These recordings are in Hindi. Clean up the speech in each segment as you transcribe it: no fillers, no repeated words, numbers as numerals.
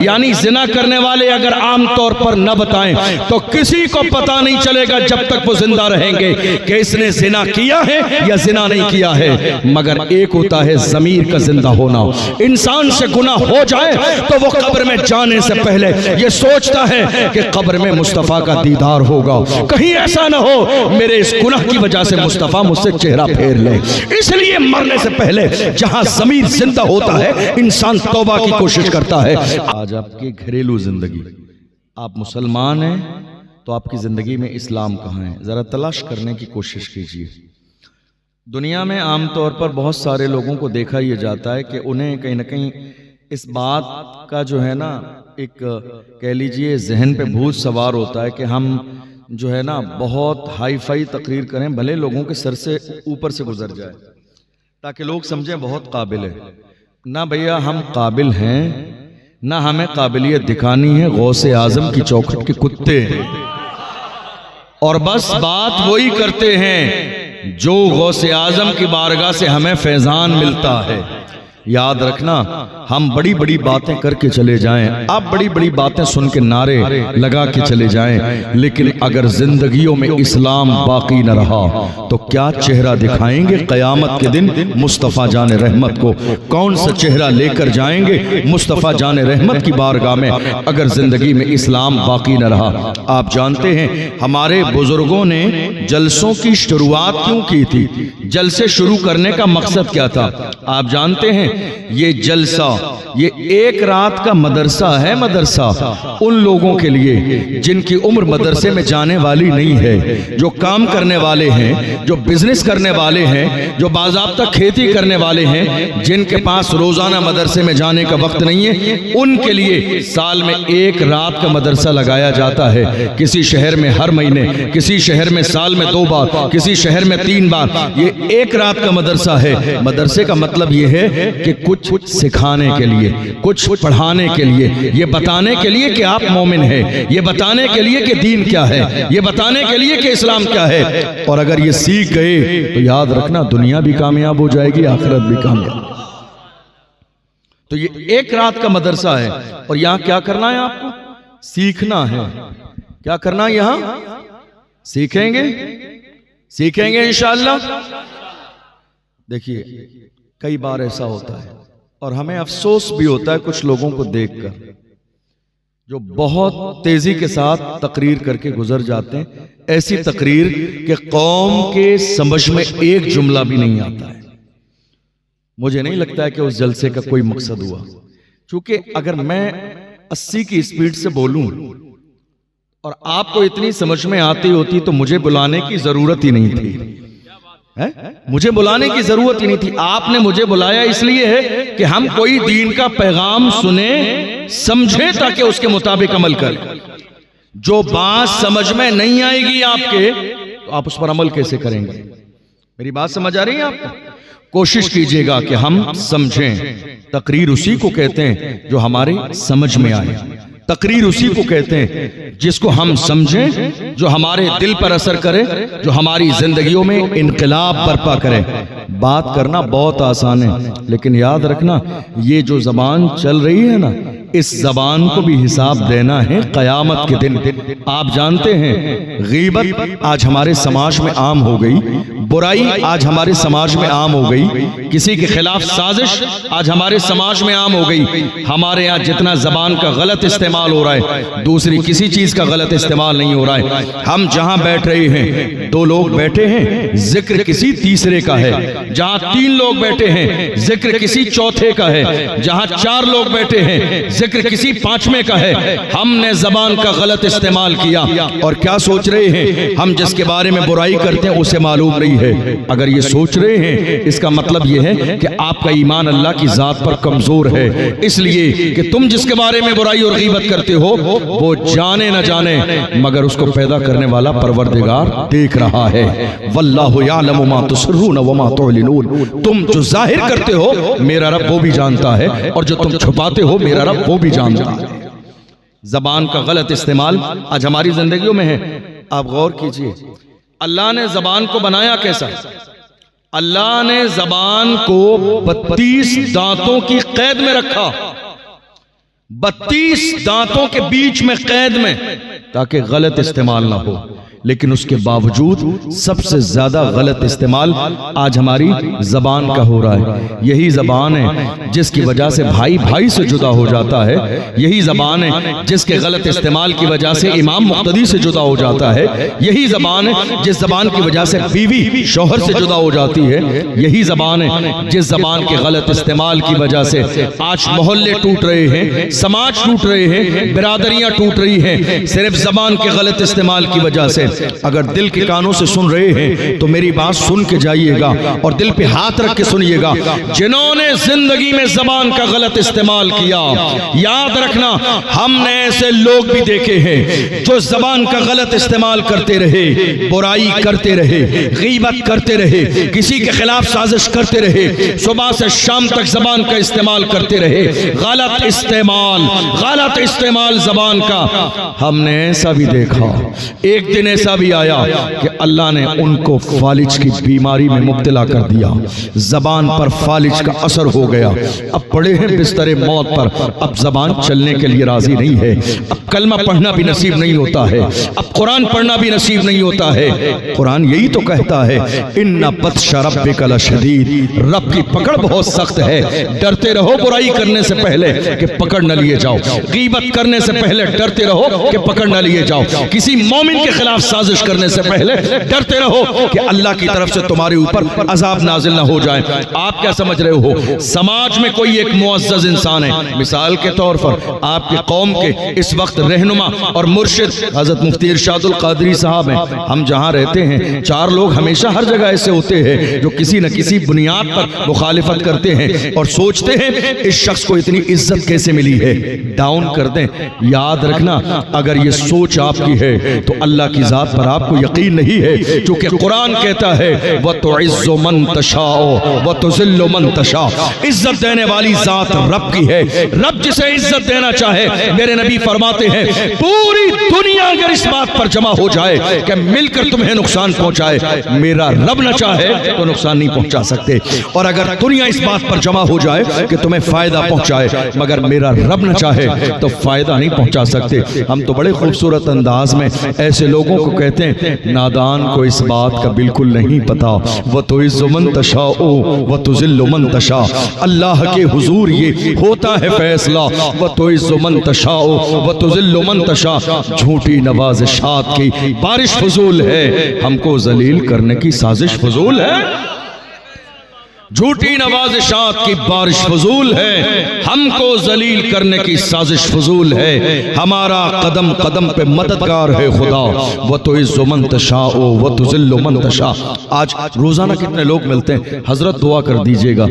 यानी जिना करने वाले अगर आम तौर पर न बताएं तो किसी को पता नहीं चलेगा जब तक वो जिंदा रहेंगे कि इसने जिना किया है या जिना नहीं किया है। मगर एक होता है ज़मीर का जिंदा होना। इंसान से गुनाह हो जाए तो वो कब्र में जाने से पहले ये सोचता है कि कब्र में मुस्तफ़ा का दीदार होगा, कहीं ऐसा ना हो मेरे इस गुनाह की वजह से मुस्तफ़ा मुझसे चेहरा फेर ले। इसलिए मरने से पहले जहां ज़मीर जिंदा होता है इंसान तौबा की कोशिश करता है। आज आपकी घरेलू जिंदगी, आप मुसलमान हैं तो आपकी जिंदगी में इस्लाम कहाँ है, जरा तलाश करने की कोशिश कीजिए। दुनिया में आमतौर पर बहुत सारे लोगों को देखा यह जाता है कि उन्हें कहीं ना कहीं इस बात का जो है ना एक कह लीजिए जहन पे भूत सवार होता है कि हम जो है ना बहुत हाई फाई तकरीर करें, भले लोगों के सर से ऊपर से गुजर जाए ताकि लोग समझें बहुत काबिल है। ना भैया हम काबिल हैं, ना हमें काबिलियत दिखानी है, गौसे आजम की चौखट के कुत्ते हैं और बस बात वही करते हैं जो गौसे आजम की बारगाह से हमें फैजान मिलता है। याद रखना, हम बड़ी बड़ी बातें करके चले जाएं, आप बड़ी बड़ी बातें सुन के नारे लगा के चले जाएं, लेकिन अगर जिंदगियों में इस्लाम बाकी न रहा तो क्या चेहरा दिखाएंगे क़यामत के दिन मुस्तफ़ा जाने रहमत को? कौन सा चेहरा लेकर जाएंगे मुस्तफ़ा जाने रहमत की बारगाह में अगर जिंदगी में इस्लाम बाकी न रहा? आप जानते हैं हमारे बुजुर्गों ने जलसों की शुरुआत क्यों की थी? जलसे शुरू करने का मकसद क्या था? आप जानते हैं ये जलसा, ये एक रात का मदरसा है। मदरसा उन लोगों के लिए जिनकी उम्र मदरसे में जाने वाली नहीं है, जो काम करने वाले हैं, जो बिजनेस करने वाले हैं, जो बाज़ाब्ता खेती करने वाले हैं, जिनके पास रोजाना मदरसे में जाने का वक्त नहीं है, उनके लिए साल में एक रात का मदरसा लगाया जाता है। किसी शहर में हर महीने, किसी शहर में साल में 2 बार, किसी शहर में 3 बार, ये एक रात का मदरसा है। मदरसे का मतलब ये है कि कुछ सिखाने के लिए, कुछ पढ़ाने के लिए, ये बताने के लिए कि आप मोमिन हैं, ये बताने के लिए कि दीन क्या है, ये बताने के लिए कि इस्लाम क्या है। और अगर ये सीख गए तो याद रखना दुनिया भी कामयाब हो जाएगी, आखिरत भी कामयाब। तो ये एक रात का मदरसा है और यहां क्या करना है? आपको सीखना है। क्या करना है? यहां सीखेंगे, सीखेंगे इंशाअल्लाह। देखिए कई बार ऐसा होता है और हमें अफसोस भी होता है कुछ लोगों को देखकर जो बहुत तेजी के साथ तकरीर करके गुजर जाते हैं, ऐसी तकरीर कि कौम के समझ में एक जुमला भी नहीं आता है। मुझे नहीं लगता है कि उस जलसे का कोई मकसद हुआ, क्योंकि अगर मैं 80 की स्पीड से बोलूं और आपको इतनी समझ में आती होती तो मुझे बुलाने की जरूरत ही नहीं थी। मुझे बुलाने की जरूरत ही नहीं थी। आपने मुझे बुलाया इसलिए है कि हम कोई दीन का पैगाम सुने, समझे, ताकि उसके मुताबिक अमल करें। जो बात समझ में नहीं आएगी आपके तो आप उस पर अमल कैसे करेंगे? मेरी बात समझ आ रही है आपको? कोशिश कीजिएगा कि हम समझें। तकरीर उसी को कहते हैं जो हमारे समझ में आए। तकरीर उसी को कहते हैं जिसको हम समझें, जो हमारे दिल पर असर करे, जो हमारी जिंदगियों में इनकलाब बर्पा करे। बात करना बहुत आसान है, लेकिन याद रखना ये जो जबान चल रही है ना, इस जबान को भी हिसाब देना है क़यामत के दिन। आप जानते हैं गीबत आज हमारे समाज में आम हो गई, बुराई आज हमारे समाज में आम हो गई, किसी के खिलाफ साजिश आज हमारे समाज में आम हो गई। हमारे यहाँ जितना जबान का गलत इस्तेमाल हो रहा है, दूसरी किसी चीज का गलत इस्तेमाल नहीं हो रहा है। हम जहां बैठ रहे हैं 2 लोग बैठे हैं, जिक्र किसी तीसरे का है। जहां 3 लोग बैठे हैं, जिक्र किसी चौथे का है। जहां 4 लोग बैठे हैं, जिक्र किसी 5वें का है। हमने जबान का गलत इस्तेमाल किया और क्या सोच रहे हैं? हम जिसके बारे में बुराई करते हैं उसे मालूम नहीं है। अगर ये सोच रहे हैं, इसका मतलब ये है कि आपका ईमान अल्लाह की जात पर कमजोर है, इसलिए कि तुम जिसके बारे में बुराई और गीबत करते हो वो जाने न जाने मगर उसको पैदा करने वाला परवरदिगार देख रहा है। वल्लाहु यअलमु मा तुसिर्रून व मा तुअलिनून। तुम जो जाहिर करते हो मेरा रब वो भी जानता है, और जो तुम छुपाते हो मेरा रब वो भी जानता है। जबान का गलत इस्तेमाल आज हमारी जिंदगियों में है। आप गौर कीजिए, अल्लाह ने जबान को बनाया कैसा? अल्लाह ने जबान को 32 दांतों की कैद में रखा। 32 दांतों के बीच में कैद में, ताकि गलत इस्तेमाल ना हो। लेकिन उसके बावजूद सबसे ज्यादा गलत इस्तेमाल आज हमारी जबान का हो रहा है। यही जबान है जिसकी वजह से भाई भाई से जुदा हो जाता है। यही जबान है जिसके गलत इस्तेमाल की वजह से इमाम मुक्तदी से जुदा हो जाता है। यही जबान है जिस जबान की वजह से बीवी शौहर से जुदा हो जाती है। यही जबान है जिस जबान के गलत इस्तेमाल की वजह से आज मोहल्ले टूट रहे हैं, समाज टूट रहे हैं, बिरादरियां टूट रही हैं, सिर्फ जबान के गलत इस्तेमाल की वजह से। अगर दिल के कानों से सुन रहे हैं तो मेरी बात सुन के जाइएगा और दिल पे हाथ रख के सुनिएगा। जिन्होंने जिंदगी में जबान का गलत इस्तेमाल किया, याद रखना हमने ऐसे लोग भी देखे हैं जो जबान का गलत इस्तेमाल करते रहे, बुराई करते रहे, गीबत करते रहे, किसी के खिलाफ साजिश करते रहे, सुबह से शाम तक जबान का इस्तेमाल करते रहे। गलत इस्तेमाल जबान का हमने ऐसा भी देखा। एक दिन ऐसा भी आया कि अल्लाह ने उनको फालिज की बीमारी में मुब्तला कर दिया। जबान पर फालिज का असर हो गया। अब पड़े हैं बिस्तरे मौत पर। अब जबान चलने के लिए राजी नहीं है। अब कलमा पढ़ना भी नसीब नहीं होता है। अब कुरान पढ़ना भी नसीब नहीं होता है। कुरान यही तो कहता है, इन्ना बत्शा रब्बिका लशदीद, रब की पकड़ बहुत सख्त है। डरते रहो बुराई करने से पहले कि पकड़ न लिए जाओ। गीबत करने से पहले डरते रहो कि पकड़ न लिए जाओ। किसी मोमिन के खिलाफ साजिश करने से पहले डरते रहो कि अल्लाह की तरफ से तुम्हारे ऊपर अजाब नाजिल ना हो जाए। आप क्या समझ रहे हो, समाज में कोई एक मुअज़्ज़ज़ इंसान है, मिसाल के तौर पर आपके कौम के इस वक्त रहनुमा और मुर्शिद हजरत मुफ्ती इरशादुल कादरी साहब हैं। हम जहां रहते हैं 4 लोग हमेशा हर जगह ऐसे होते हैं जो किसी न किसी बुनियाद पर मुखालिफत करते हैं और सोचते हैं इस शख्स को इतनी इज्जत कैसे मिली है, डाउन कर दें। याद रखना, अगर ये सोच आपकी है तो अल्लाह की जात पर आपको यकीन नहीं है, क्योंकि कुरान कहता है व तुइज़्ज़ु मन तशाओ व तुज़िल्लु मन तशा। इज्जत देने वाली जात रब की है। रब जिसे इज्जत देना चाहे, मेरे नबी फरमाते हैं पूरी दुनिया अगर इस बात पर जमा हो जाए कि मिलकर तुम्हें नुकसान पहुंचाए, मेरा रब न चाहे तो नुकसान नहीं पहुंचा सकते। और अगर दुनिया इस बात पर जमा हो जाए कि तुम्हें फायदा पहुंचाए, मगर मेरा रब न चाहे तो फायदा नहीं पहुंचा सकते। हम तो बड़े खूबसूरत अंदाज में ऐसे लोगों को कहते हैं, नादान को इस बात का बिल्कुल नहीं पता। व तुइज़्ज़ु मन तशाओ व तुज़िल्लु मन तशा। अल्लाह के हुजूर ये होता है फैसला। व तुइज़्ज़ु मन तशाओ व तुज़िल्लु मन तशा। झूठी नवाज़िशात की बारिश फजूल है, हमको जलील करने की साजिश फजूल है। झूठी नवाज़िशात की बारिश फजूल है, हमको जलील करने की साजिश फजूल है। हमारा कदम कदम पे मददगार है खुदा। व तुइज़्ज़ु मन तशाओ व तुज़िल्लु मन तशा। आज रोजाना कितने लोग मिलते हैं, हजरत दुआ कर दीजिएगा।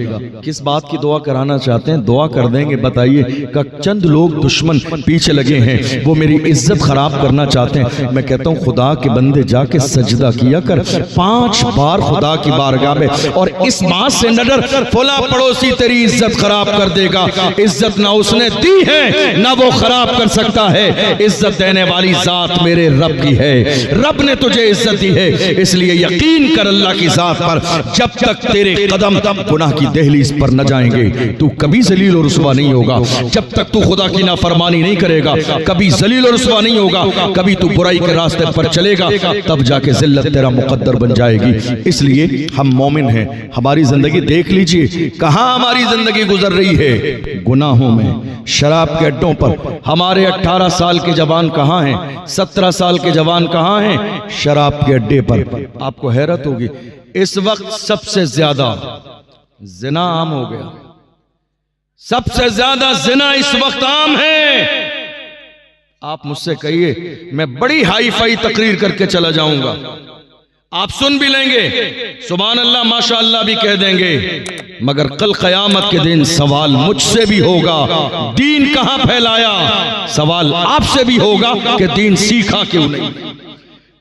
किस बात की दुआ कराना चाहते हैं, दुआ कर देंगे, बताइए। का चंद लोग दुश्मन पीछे लगे हैं, वो मेरी इज्जत खराब करना चाहते हैं। मैं कहता हूँ खुदा के बंदे जाके सजदा किया कर 5 बार खुदा की बारगाह में, और इस बात से न डर फला पड़ोसी तेरी इज्जत खराब कर देगा। इज्जत ना उसने दी है ना वो खराब कर सकता है। इज्जत देने वाली जात मेरे रब की है। रब ने तुझे इज्जत दी है, इसलिए यकीन कर अल्लाह की जात पर। जब तक तेरे कदम गुनाह की दहलीज पर न जाएंगे, तू कभी जलील और रुसवा नहीं होगा। जब तक तू खुदा की नाफरमानी नहीं करेगा, कभी जलील और रुसवा नहीं होगा। कभी तू बुराई के रास्ते पर चलेगा, तब जाके जिल्लत तेरा मुकद्दर बन जाएगी। इसलिए हम मोमिन हैं। हमारी जिंदगी देख लीजिए कहां हमारी जिंदगी गुजर रही है, गुनाहों में, शराब के अड्डों पर। हमारे 18 साल के जवान कहां हैं, 17 साल के जवान कहां हैं, शराब के अड्डे पर। आपको हैरत होगी, इस वक्त सबसे ज्यादा जिना आम हो गया। सबसे ज्यादा जिना इस वक्त आम है। आप मुझसे कहिए, मैं बड़ी हाई फाई तकरीर करके चला जाऊंगा, आप सुन भी लेंगे, सुभान अल्लाह माशा अल्लाह भी कह देंगे, मगर कल क़यामत के दिन सवाल मुझसे भी होगा, दीन कहां फैलाया। सवाल आपसे भी होगा कि दीन सीखा क्यों नहीं।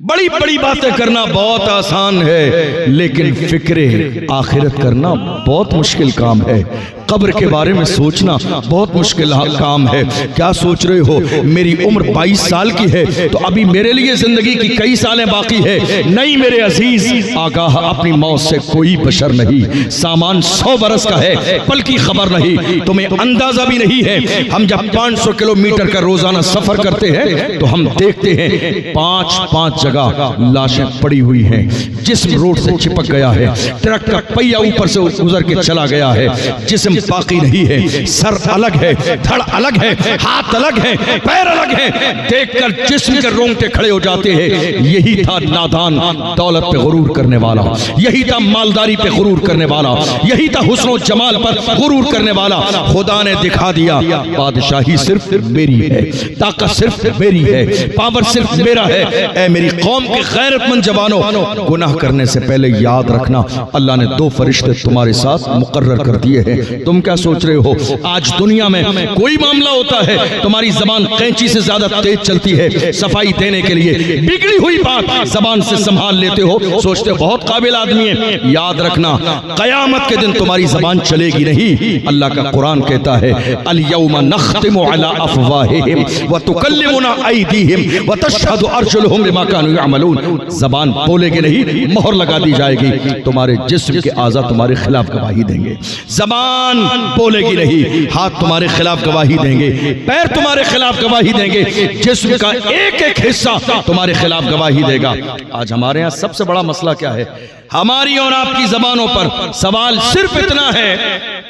बड़ी बड़ी बातें करना बहुत आसान है, लेकिन फिक्रे आखिरत करना बहुत मुश्किल काम है। कब्र के बारे में सोचना बहुत मुश्किल काम है। क्या सोच रहे हो, मेरी उम्र 22 साल की है तो अभी मेरे लिए जिंदगी की कई सालें बाकी है? नहीं मेरे अजीज, आगाह अपनी मौत से कोई बशर नहीं। सामान 100 बरस का है, पल की खबर नहीं, तुम्हें अंदाजा भी नहीं है। हम जब 500 किलोमीटर का रोजाना सफर करते हैं तो हम देखते हैं 5-5 जगह लाशें पड़ी हुई हैं। जिस्म रोड से चिपक गया है, ट्रक का पहिया ऊपर से गुजर के चला गया है, जिस्म बाकी नहीं है। सर अलग है, धड़ अलग है, हाथ अलग है, पैर अलग है। देखकर जिस्म के रोंगटे खड़े हो जाते हैं। यही था नादान दौलत पे गुरूर करने वाला, यही था मालदारी पे गुरूर करने वाला, यही था हुस्न और जमाल पर गुरूर करने वाला। खुदा ने दिखा दिया बादशाही सिर्फ मेरी है, ताकत सिर्फ मेरी है, पावर सिर्फ मेरा है। ऐ मेरी कौम के गैरतमंद जवानों, गुनाह करने से पहले याद रखना अल्लाह ने 2 फरिश्ते तुम्हारे साथ मुकर्रर कर दिए हैं। तुम क्या सोच रहे हो, आज दुनिया में कोई मामला होता है तुम्हारी जबान कैंची से ज्यादा तेज चलती है सफाई देने के लिए। बिगड़ी हुई बात जबान से संभाल लेते हो, सोचते हो बहुत काबिल आदमी है। याद रखना कयामत के दिन तुम्हारी जबान चलेगी नहीं। अल्लाह का कुरान कहता है अल यौमा नख्तिमु अला अफवाहिहिम व तुकल्लिमुना ऐदीहिम व तशहदु अर्जुलुहुम बिमा कानू यअमलून। जबान बोलेगी नहीं, मोहर लगा दी जाएगी। तुम्हारे जिस्म के आज़ा तुम्हारे खिलाफ गवाही देंगे। जबान बोलेगी नहीं, हाथ तुम्हारे खिलाफ गवाही देंगे, पैर तुम्हारे खिलाफ गवाही देंगे, जिस्म का एक एक हिस्सा तुम्हारे खिलाफ गवाही देगा। आज हमारे यहाँ सबसे बड़ा मसला क्या है, हमारी और आपकी जबानों पर सवाल सिर्फ इतना है,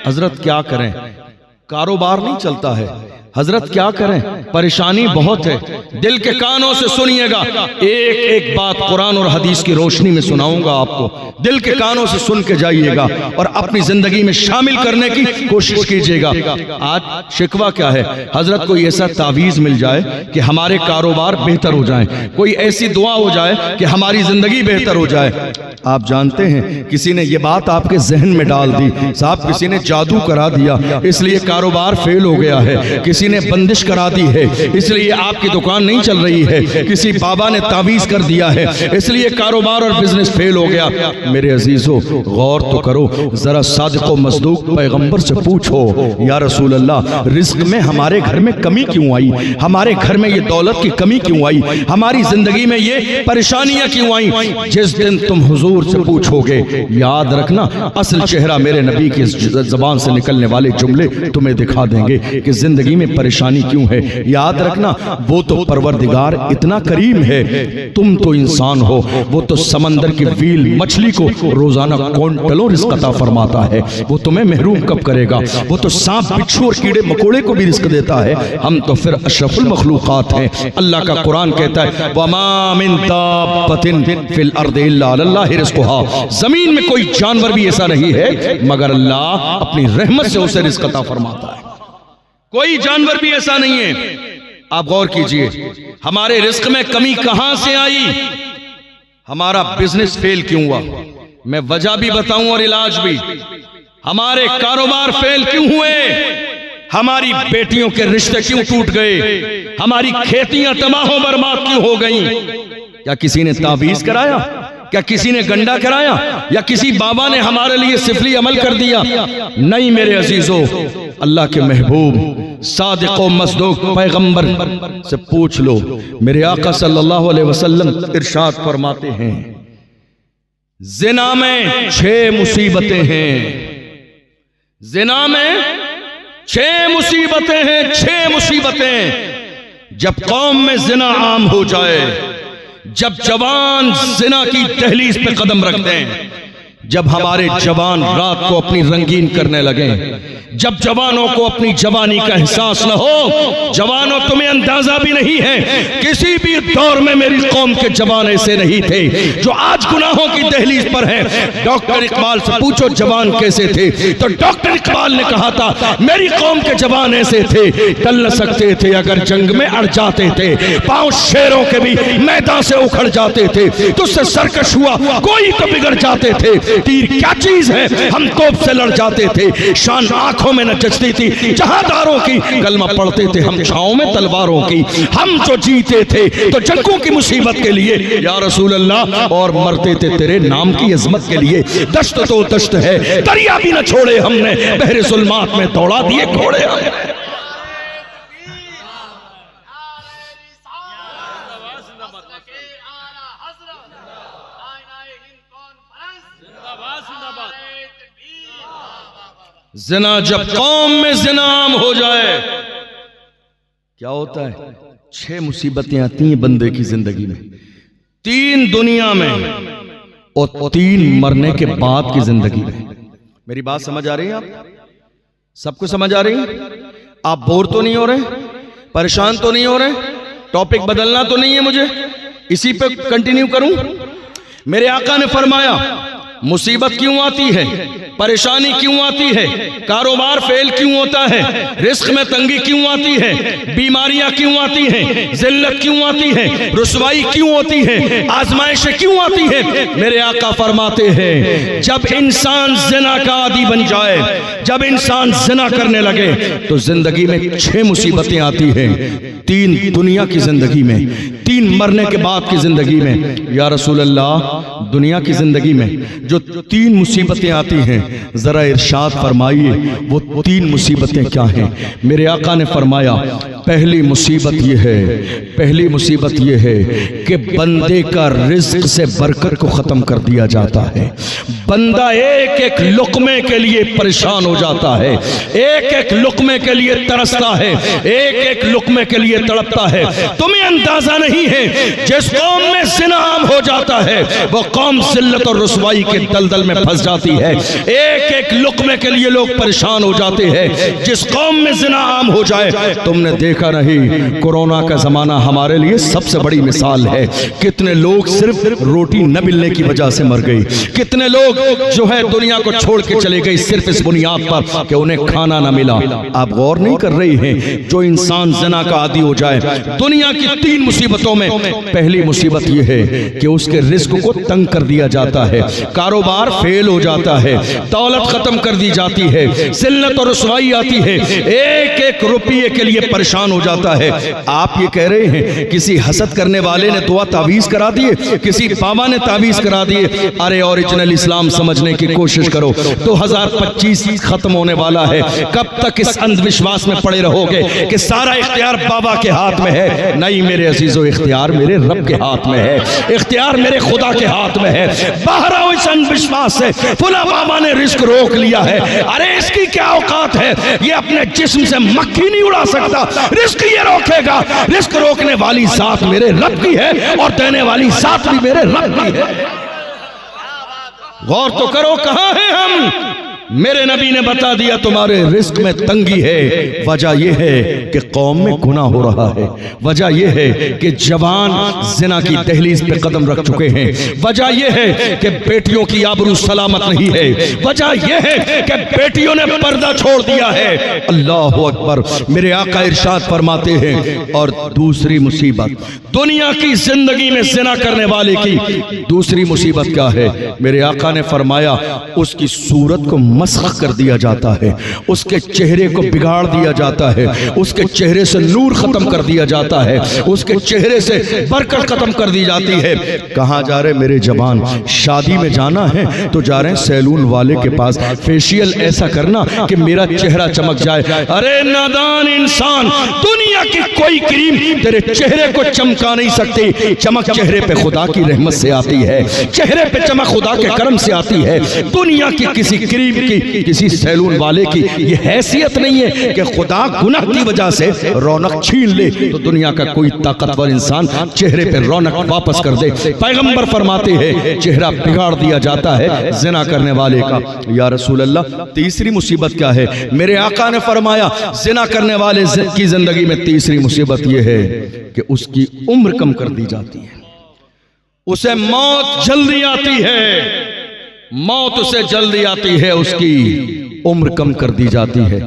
हजरत क्या करें, कारोबार नहीं चलता है, हजरत क्या करें, परेशानी बहुत है। दिल के कानों से सुनिएगा, एक एक बात कुरान और हदीस की रोशनी में सुनाऊंगा आपको। दिल के कानों से सुन के जाइएगा और अपनी जिंदगी में शामिल करने की कोशिश कीजिएगा। आज शिकवा क्या है, हजरत कोई ऐसा तावीज मिल जाए कि हमारे कारोबार बेहतर हो जाए, कोई ऐसी दुआ हो जाए कि हमारी जिंदगी बेहतर हो जाए। आप जानते हैं किसी ने ये बात आपके जहन में डाल दी, साहब किसी ने जादू करा दिया इसलिए कारोबार फेल हो गया है, किसी ने बंदिश करा दी है इसलिए आपकी दुकान नहीं चल रही है, किसी बाबा ने तावीज कर दिया है इसलिए कारोबार और बिजनेस फेल हो गया। मेरे अजीजों गौर तो करो जरा, सादिक व मसदूक पैगंबर से पूछो, या रसूल अल्लाह रिज्क में हमारे घर में कमी क्यों आई, हमारे घर में ये दौलत की कमी क्यों आई, हमारी जिंदगी में ये परेशानियां क्यों आई। जिस दिन तुम हुजूर से पूछोगे, याद रखना असल चेहरा मेरे नबी की जबान से निकलने वाले जुमले तुम्हें दिखा देंगे कि जिंदगी में परेशानी क्यों है। याद रखना वो तो परवरदिगार इतना करीम है, तुम तो इंसान हो, वो तो समंदर की व्हील मछली को रोजाना क्विंटलों रिस्क अता फरमाता है, वो तुम्हें महरूम कब करेगा। वो तो सांप बिच्छू और कीड़े मकोड़े को भी रिस्क देता है, हम तो फिर अशरफुल मखलूकात हैं। अल्लाह का कुरान कहता है वमा मिन दाब्बतिन फिल अर्दि इल्ला अल्लाह रिज़्कुहा, जमीन में कोई जानवर भी ऐसा नहीं है मगर अल्लाह अपनी रहमत से उसे रिस्क अता फरमाता है। कोई जानवर भी ऐसा नहीं है। आप गौर कीजिए हमारे रिस्क में कमी कहां से आई, हमारा बिजनेस फेल क्यों हुआ, मैं वजह भी बताऊं और इलाज भी। हमारे कारोबार फेल क्यों हुए, हमारी बेटियों के रिश्ते क्यों टूट गए, हमारी खेतियां तबाह बर्बाद क्यों हो गई। क्या किसी ने तावीज कराया, क्या किसी ने गंडा कराया, या किसी बाबा ने हमारे लिए सिफली अमल कर दिया। नहीं मेरे अजीजों, अल्लाह के महबूब सादिक व मसदूक पैगंबर से पूछ लो। मेरे आका सल्लल्लाहु अलैहि वसल्लम इरशाद फरमाते हैं जिना में 6 मुसीबतें हैं, जिना में 6 मुसीबतें हैं, 6 मुसीबतें। जब कौम में जिना आम हो जाए, जब जवान जिना की दहलीज पे कदम रखते हैं, जब हमारे जवान रात को अपनी रंगीन करने लगे, जब जवानों को अपनी जवानी का एहसास न हो। जवानों तुम्हें अंदाजा भी नहीं है, किसी भी दौर में मेरी कौम के जवान ऐसे नहीं थे जो आज गुनाहों की दहलीज पर हैं। डॉक्टर इकबाल से पूछो जवान कैसे थे, तो डॉक्टर इकबाल ने कहा था मेरी कौम के जवान ऐसे थे, टल न सकते थे अगर जंग में अड़ जाते थे, पांव शेरों के भी मैदान से उखड़ जाते थे, तुझसे सरकश हुआ कोई तो बिगड़ जाते थे, तीर क्या चीज है, हम तोप से लड़ जाते थे, शान आंखों में न जचती थी जहादारों की, कलमा पढ़ते थे हम छाओं में तलवारों की, हम जो जीते थे तो जंगों की मुसीबत के लिए या रसूल अल्लाह, और मरते थे तेरे नाम की अजमत के लिए। दश्त तो दश्त है, दरिया भी न छोड़े हमने, बहरे जुल्मात में दौड़ा दिए घोड़े हमने। ज़िना जब कौम में ज़िना आम हो जाए क्या होता है? 6 मुसीबतें आती हैं बंदे की जिंदगी में, 3 दुनिया में और 3 मरने के बाद की जिंदगी में। मेरी बात समझ आ रही है? आप सबको समझ आ रही है? आप बोर तो नहीं हो रहे, परेशान तो नहीं हो रहे? टॉपिक बदलना तो नहीं है मुझे, इसी पे कंटिन्यू करूं? मेरे आका ने फरमाया मुसीबत क्यों आती है, परेशानी क्यों आती है, कारोबार फेल क्यों होता है, रिस्क में तंगी क्यों आती है, बीमारियां क्यों आती हैं, जिल्लत क्यों आती है, रुसवाई क्यों होती है, आजमाइशें क्यों आती है? मेरे आका फरमाते हैं जब इंसान जिना का आदी बन जाए, जब इंसान जिना करने लगे तो जिंदगी में 6 मुसीबतें आती हैं, 3 दुनिया की जिंदगी में, 3 मरने के बाद की जिंदगी में। या रसूल अल्लाह, दुनिया की जिंदगी में जो 3 मुसीबतें आती हैं जरा इरशाद फरमाइए वो 3 मुसीबतें क्या हैं? मेरे आका ने फरमाया पहली मुसीबत ये है, पहली मुसीबत ये है कि बंदे का रिज्क से बरकत को खत्म कर दिया जाता है। बंदा एक एक लुकमे के लिए परेशान हो जाता है, एक एक लुकमे के लिए तरसता है, एक एक लुकमे के लिए तड़पता है। तुम्हें अंदाजा नहीं है जिस कौम में ज़िना आम हो जाता है वो कौम जिल्लत और रुसवाई के दलदल में फंस जाती है। एक एक लुकमे के लिए लोग परेशान हो जाते हैं। जिस कौम में ज़िना आम हो जाए, तुमने देखा नहीं कोरोना का जमाना हमारे लिए सबसे बड़ी मिसाल है। कितने लोग सिर्फ रोटी न मिलने की वजह से मर गए, कितने लोग जो है दुनिया को छोड़ के चले गए सिर्फ इस बुनियाद पर कि उन्हें खाना ना मिला। आप गौर नहीं कर रही हैं, जो इंसान ज़िना का आदी हो जाए, दुनिया की 3 मुसीबतों में पहली मुसीबत यह है कि उसके रिस्क को तंग कर दिया जाता है, कारोबार फेल हो जाता है, दौलत खत्म कर दी जाती है, जिल्लत और रुसवाई आती है, एक एक रुपये के लिए परेशान हो जाता है। आप ये कह रहे हैं किसी हसद करने वाले ने दुआ तावीज करा दिए, किसी बाबा ने तावीज करा दिए। अरे ओरिजिनल इस्लाम समझने की कोशिश करो। 2025 खत्म होने वाला है, कब तक इस अंधविश्वास में पड़े रहोगे कि सारा इख्तियार बाबा के हाथ में है? नहीं मेरे अजीजों, इख्तियार मेरे रब के हाथ में है, इख्तियार मेरे खुदा के हाथ में है। बाहर आओ इस अंधविश्वास से, फुला बाबा ने रिस्क रोक लिया है। अरे इसकी क्या औकात है, ये अपने जिस्म से मक्खी नहीं उड़ा सकता, रिस्क ये रोकेगा। रिस्क रोकने वाली जात मेरे रब की है और देने वाली जात भी मेरे रब की है। गौर तो करो कहां हैं हम। मेरे नबी ने बता दिया तुम्हारे रिस्क में तंगी है, वजह यह है कि कौम में गुनाह हो रहा है, वजह यह है कि जवान जिना की दहलीज पे कदम रख चुके हैं, वजह यह है कि बेटियों की आबरू सलामत नहीं है, वजह यह है कि बेटियों ने पर्दा छोड़ दिया है। अल्लाह अकबर। मेरे आका इरशाद फरमाते हैं और दूसरी मुसीबत दुनिया की जिंदगी में जिना करने वाले की दूसरी मुसीबत क्या है? मेरे आका ने फरमाया उसकी सूरत को मस्ख कर दिया जाता है, उसके चेहरे को बिगाड़ दिया जाता है, उसके चेहरे से नूर खत्म कर दिया जाता है, उसके चेहरे से बरकत खत्म कर दी जाती है। कहाँ जा रहे मेरे जवान? शादी में जाना है तो जा रहे हैं सैलून वाले के पास, फेशियल ऐसा करना कि मेरा चेहरा चमक जाए। अरे नादान इंसान, दुनिया की कोई क्रीम तेरे चेहरे को चमका नहीं सकती। चमक चेहरे पे खुदा की रहमत से आती है, चेहरे पे चमक खुदा के करम से आती है। दुनिया की किसी क्रीम की, किसी सैलून वाले की ये हैसियत नहीं है कि खुदा गुनाह की वजह से रौनक छीन ले तो दुनिया का कोई ताकतवर इंसान चेहरे पे रौनक वापस कर दे। पैगंबर फरमाते हैं चेहरा बिगाड़ दिया जाता है जिना करने वाले का। या रसूल अल्लाह, तीसरी मुसीबत क्या है? मेरे आका ने फरमाया जिना करने वाले की जिंदगी में तीसरी मुसीबत यह है कि उसकी उम्र कम कर दी जाती है, उसे मौत जल्दी आती है, मौत उसे जल्दी आती है, उसकी उम्र कम कर दी जाती है।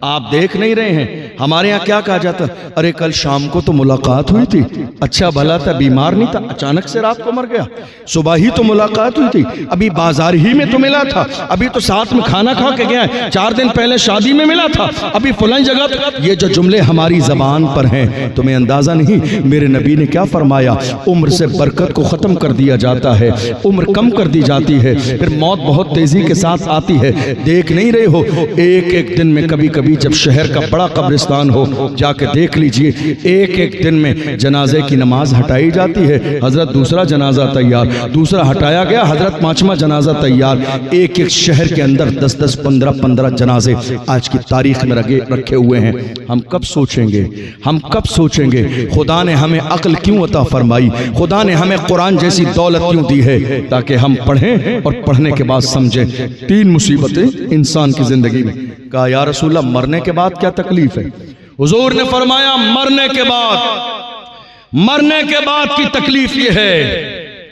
आप देख नहीं रहे हैं हमारे यहाँ क्या कहा जाता, अरे कल शाम को तो मुलाकात हुई थी, अच्छा भला था, बीमार नहीं था, अचानक से रात को मर गया। सुबह ही तो मुलाकात हुई थी, अभी बाजार ही में तो मिला था, अभी तो साथ में खाना खा के गया है, 4 दिन पहले शादी में मिला था, अभी फलां जगह। ये जो जुमले हमारी जबान पर हैं, तुम्हें अंदाजा नहीं मेरे नबी ने क्या फरमाया, उम्र से बरकत को खत्म कर दिया जाता है, उम्र कम कर दी जाती है, फिर मौत बहुत तेजी के साथ आती है। देख नहीं रहे हो, एक एक दिन में कभी कभी जब शहर का बड़ा कब्रिस्तान हो जाके देख लीजिए, एक एक दिन में जनाजे की नमाज हटाई जाती है, हजरत दूसरा जनाजा तैयार, दूसरा हटाया गया, हजरत 5वां जनाजा तैयार। एक एक शहर के अंदर 10-10, 15-15 जनाजे आज की तारीख में रखे हुए हैं। हम कब सोचेंगे, हम कब सोचेंगे खुदा ने हमें अक्ल क्यों अता फरमाई, खुदा ने हमें कुरान जैसी दौलत क्यों दी है, ताकि हम पढ़ें और पढ़ने के बाद समझें। 3 मुसीबतें इंसान की जिंदगी में। कहा या रसूलल्लाह मरने के बाद क्या तकलीफ है? हुजूर ने फरमाया मरने के बाद की तकलीफ यह है